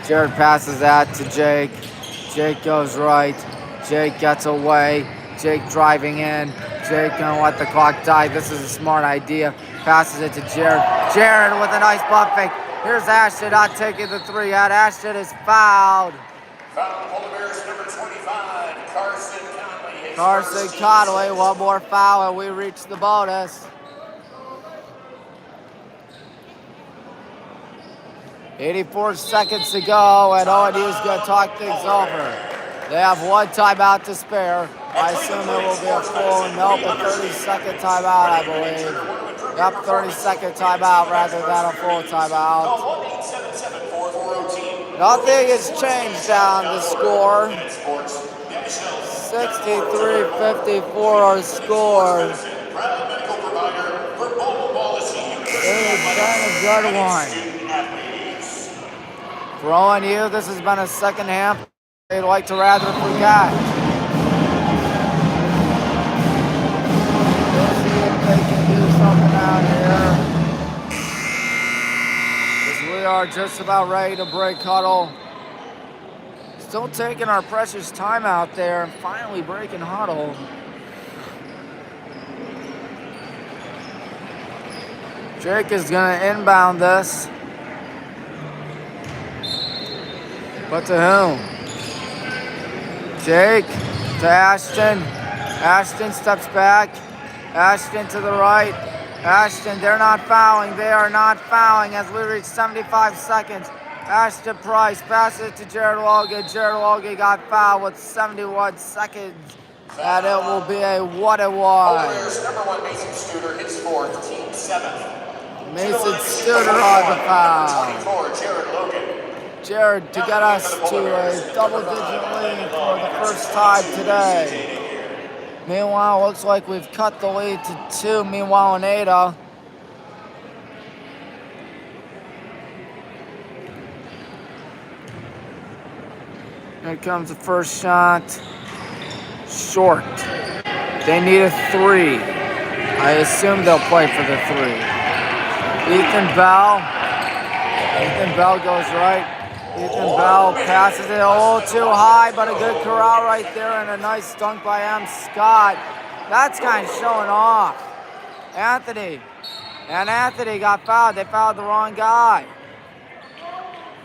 Jared passes that to Jake. Jake goes right. Jake gets away. Jake driving in. Jake gonna let the clock die. This is a smart idea. Passes it to Jared. Jared with a nice bump fake. Here's Ashton not taking the 3 yet. Ashton is fouled. Foul Polar Bears number 25, Carson Conley. Carson Conley, one more foul and we reach the bonus. 84 seconds to go, and ONU's going to talk things over. They have 1 timeout to spare. I assume it will be a full, nope, a 30-second timeout, I believe. Yep, 30-second timeout rather than a full timeout. Nothing has changed on the score. 63-54 our score. It's been a good one. For ONU, this has been a second half they'd like to rather forget. We'll see if they can do something out here. Because we are just about ready to break huddle. Still taking our precious time out there and finally breaking huddle. Jake is going to inbound this. But to whom? Jake to Ashton. Ashton steps back. Ashton to the right. Ashton, they're not fouling. They are not fouling as we reach 75 seconds. Ashton Price passes it to Jared Logan. Jared Logan got fouled with 71 seconds. And it will be a 1-1. Number 1, Mason Studer, his 4th, team 7th. Mason Studer on the foul. 24, Jared Logan. Jared to get us to a double-digit lead for the first time today. Meanwhile, looks like we've cut the lead to 2. Meanwhile, in Ada. Here comes the first shot. Short. They need a 3. I assume they'll play for the 3. Ethan Bell. Ethan Bell goes right. Ethan Bell passes it a little too high, but a good corral right there and a nice dunk by M. Scott. That's kind of showing off. Anthony. And Anthony got fouled. They fouled the wrong guy.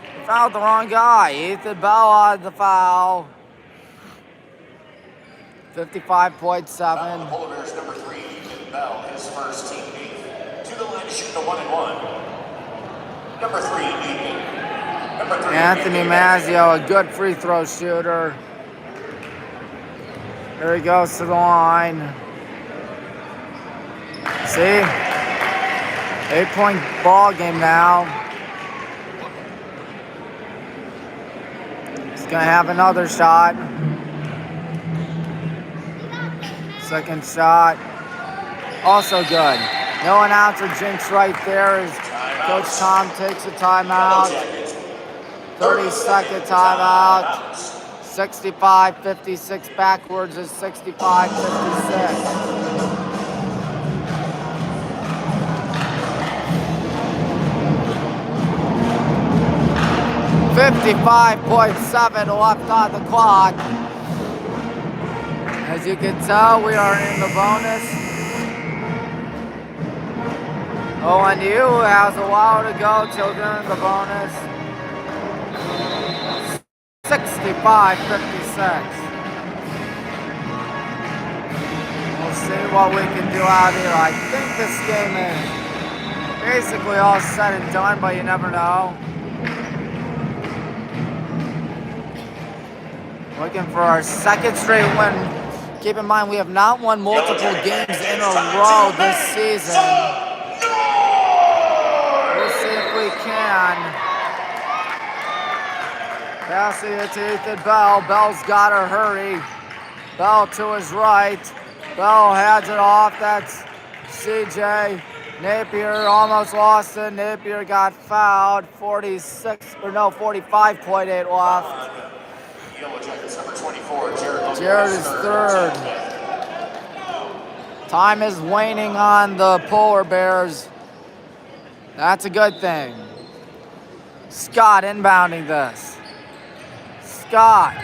They fouled the wrong guy. Ethan Bell on the foul. 55.7. Polar Bears number 3, Ethan Bell, his first teammate. To the line to shoot the 1-and-1. Number 3, Ethan. Number 3, Anthony Mazzio, a good free throw shooter. There he goes to the line. See? 8-point ball game now. He's gonna have another shot. Second shot, also good. No announcer jinx right there as Coach Tom takes a timeout. 30-second timeout. 65-56 backwards is 65-56. 55.7 left on the clock. As you can tell, we are in the bonus. ONU has a while to go till they're in the bonus. 65-56. We'll see what we can do out here. I think this game is basically all said and done, but you never know. Looking for our second straight win. Keep in mind, we have not won multiple games in a row this season. We'll see if we can. Passing it to Ethan Bell. Bell's got to hurry. Bell to his right. Bell hands it off. That's CJ. Napier almost lost it. Napier got fouled. 45.8 left. Yellow Jackets number 24, Jared is third. Time is waning on the Polar Bears. That's a good thing. Scott inbounding this. Scott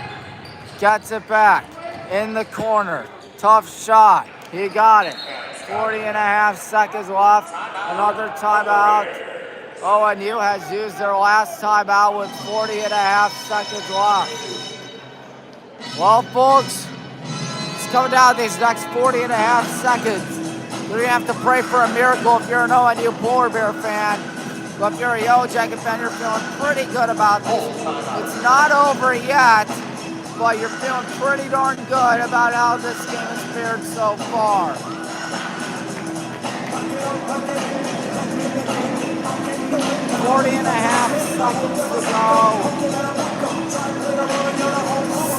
gets it back in the corner. Tough shot. He got it. 40.5 seconds left. Another timeout. ONU has used their last timeout with 40.5 seconds left. Well, folks, it's coming down these next 40.5 seconds. You're going to have to pray for a miracle if you're an ONU Polar Bear fan. But if you're a Yellow Jacket fan, you're feeling pretty good about this. It's not over yet, but you're feeling pretty darn good about how this game has fared so far. 40.5 seconds to go.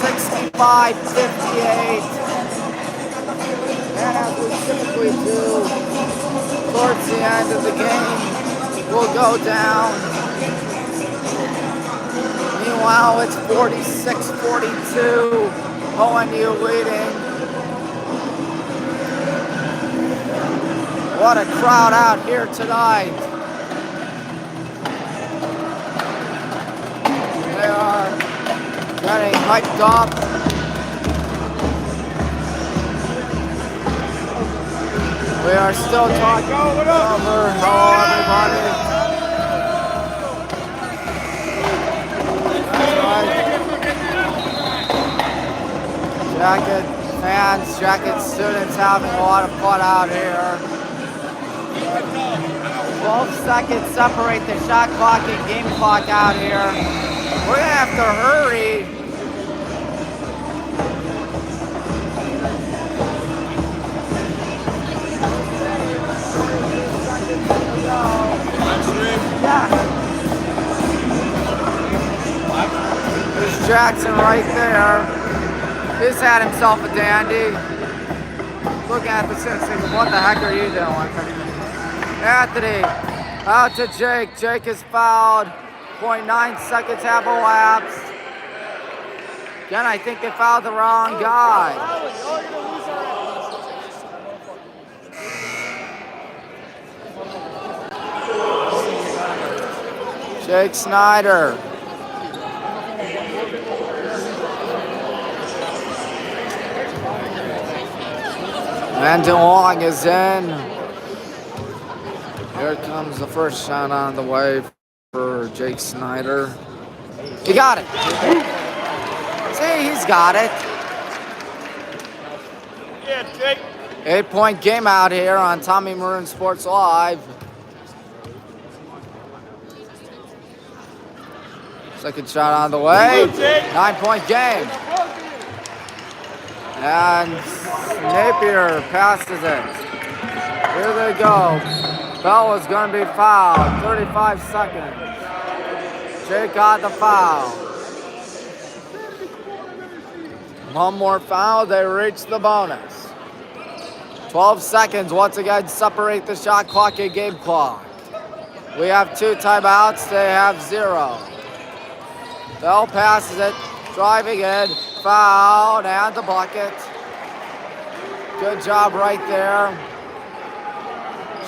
65-58. And as we typically do, towards the end of the game, we'll go down. Meanwhile, it's 46-42. ONU leading. What a crowd out here tonight. They are getting hyped up. We are still talking over. Hello, everybody. That's right. Jacket fans, Jacket students having a lot of fun out here. 12 seconds separate the shot clock and game clock out here. We're gonna have to hurry. Yeah. There's Jackson right there. He's had himself a dandy. Looking at the six, thinking, what the heck are you doing? Anthony, out to Jake. Jake is fouled. 0.9 seconds have elapsed. Again, I think they fouled the wrong guy. Jake Snyder. Landon Long is in. Here comes the first shot on the way for Jake Snyder. He got it. See, he's got it. Yeah, Jake. 8-point game out here on Tommy Maroon Sports Live. Second shot on the way. 9-point game. And Napier passes it. Here they go. Bell is going to be fouled. 35 seconds. Jake got the foul. One more foul, they reach the bonus. 12 seconds once again separate the shot clock and game clock. We have 2 timeouts, they have 0. Bell passes it, driving in, fouled, and the bucket. Good job right there.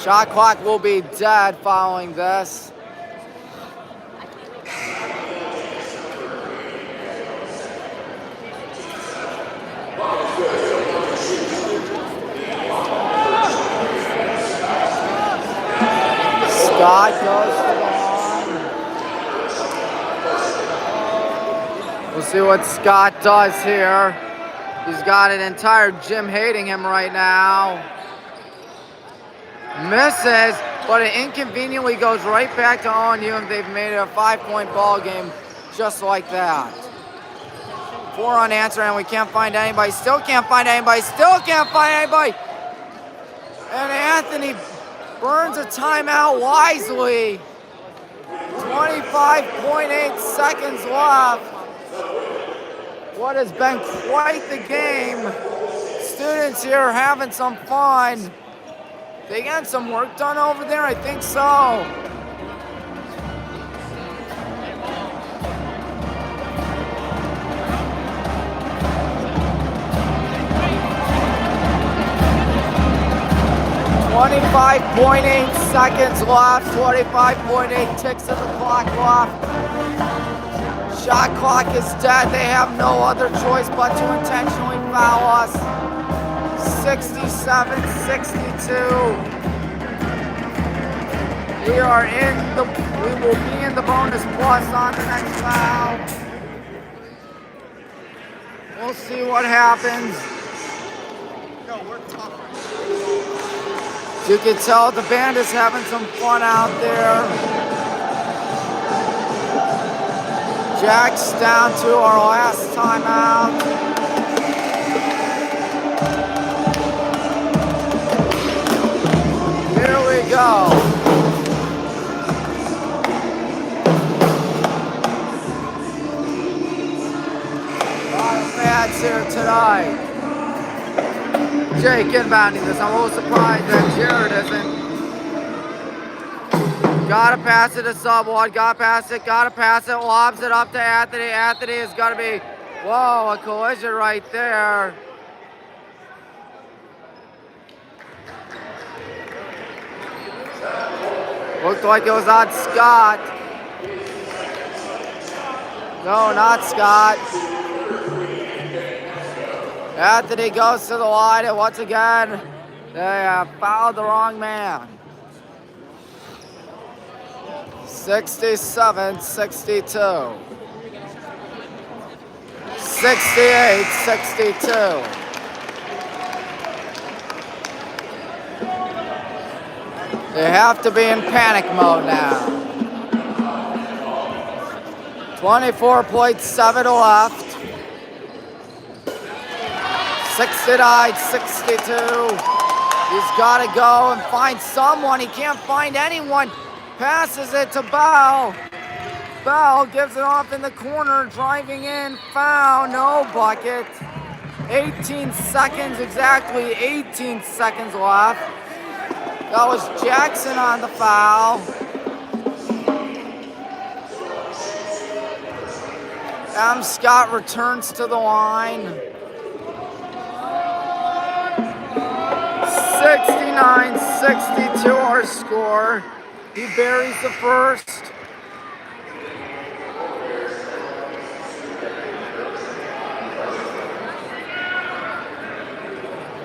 Shot clock will be dead following this. Scott goes to the line. We'll see what Scott does here. He's got an entire gym hating him right now. Misses, but it inconveniently goes right back to ONU, and they've made it a 5-point ball game just like that. 4 unanswered, and we can't find anybody. Still can't find anybody. Still can't find anybody. And Anthony burns a timeout wisely. 25.8 seconds left. What has been quite the game. Students here having some fun. They got some work done over there? I think so. .8 seconds left, 25.8 ticks of the clock left. Shot clock is dead. They have no other choice but to intentionally foul us. 67-62. We will be in the bonus plus on the next foul. We'll see what happens. You can tell the band is having some fun out there. Jack's down to our last timeout. Here we go. A lot of fans here tonight. Jake inbounding this. I'm a little surprised that Jared isn't. Gotta pass it to someone. Gotta pass it. Lobs it up to Anthony. Anthony is gonna be, whoa, a collision right there. Looked like it was on Scott. No, not Scott. Anthony goes to the line, and once again, they have fouled the wrong man. 67-62. 68-62. They have to be in panic mode now. 24.7 left. 69-62. He's got to go and find someone. He can't find anyone. Passes it to Bell. Bell gives it off in the corner, driving in. Foul, no bucket. 18 seconds, exactly 18 seconds left. That was Jackson on the foul. M. Scott returns to the line. 69-62 our score. He buries the first.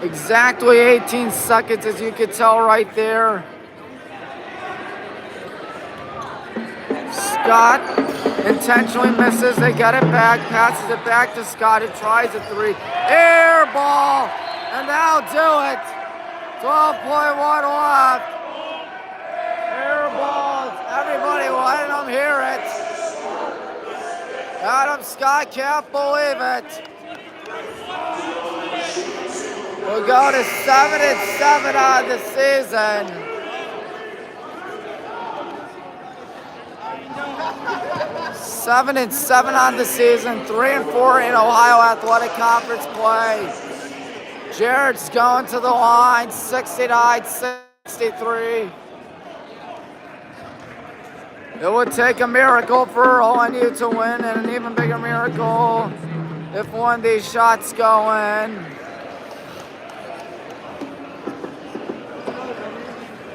Exactly 18 seconds, as you can tell right there. Scott intentionally misses. They get it back, passes it back to Scott, who tries a three. Air ball, and that'll do it. 12.1 left. Air balls. Everybody letting them hear it. Adam Scott can't believe it. We'll go to 7-7 on the season. 7-7 on the season, 3-4 in Ohio Athletic Conference play. Jared's going to the line, 69-63. It would take a miracle for ONU to win, and an even bigger miracle if one of these shots go in.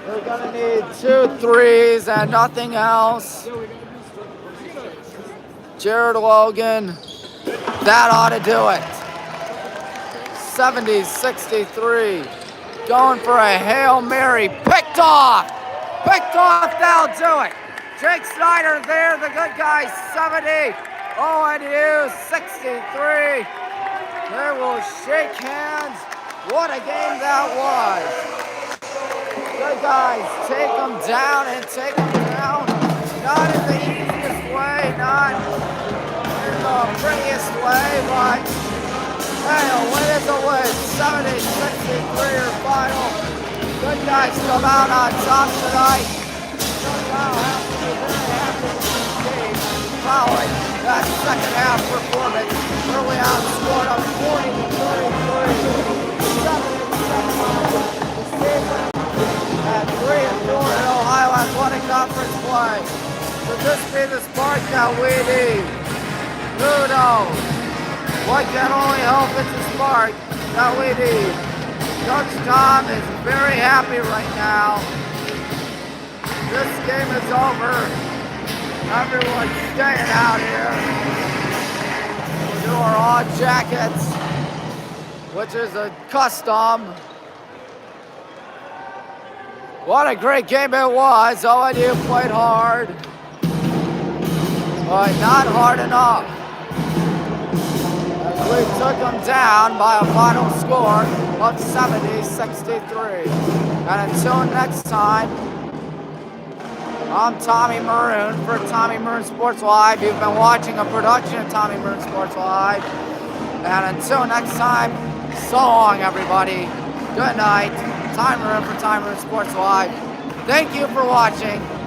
They're gonna need 2 threes and nothing else. Jared Logan, that ought to do it. 70-63. Going for a Hail Mary. Picked off, that'll do it. Jake Snyder there, the good guy, 70. ONU, 63. They will shake hands. What a game that was. Good guys, take them down and take them down. Not in the easiest way, not in the prettiest way, but hey, a win is a win. 70-63 or final. Good guys come out on top tonight. I'll have to be very happy with this team following that second half performance. Early outscored on 40-33. 7-7 the season. At 3-4 in Ohio Athletic Conference play. Could this be the spark that we need? Who knows? What can only hope it's the spark that we need. Coach Tom is very happy right now. This game is over. Everyone's staying out here. We'll do our odd jackets, which is a custom. What a great game it was. ONU played hard, but not hard enough. As we took them down by a final score of 70-63. And until next time, I'm Tommy Maroon for Tommy Maroon Sports Live. You've been watching a production of Tommy Maroon Sports Live. And until next time, so long, everybody. Good night. Time Maroon for Time Maroon Sports Live. Thank you for watching.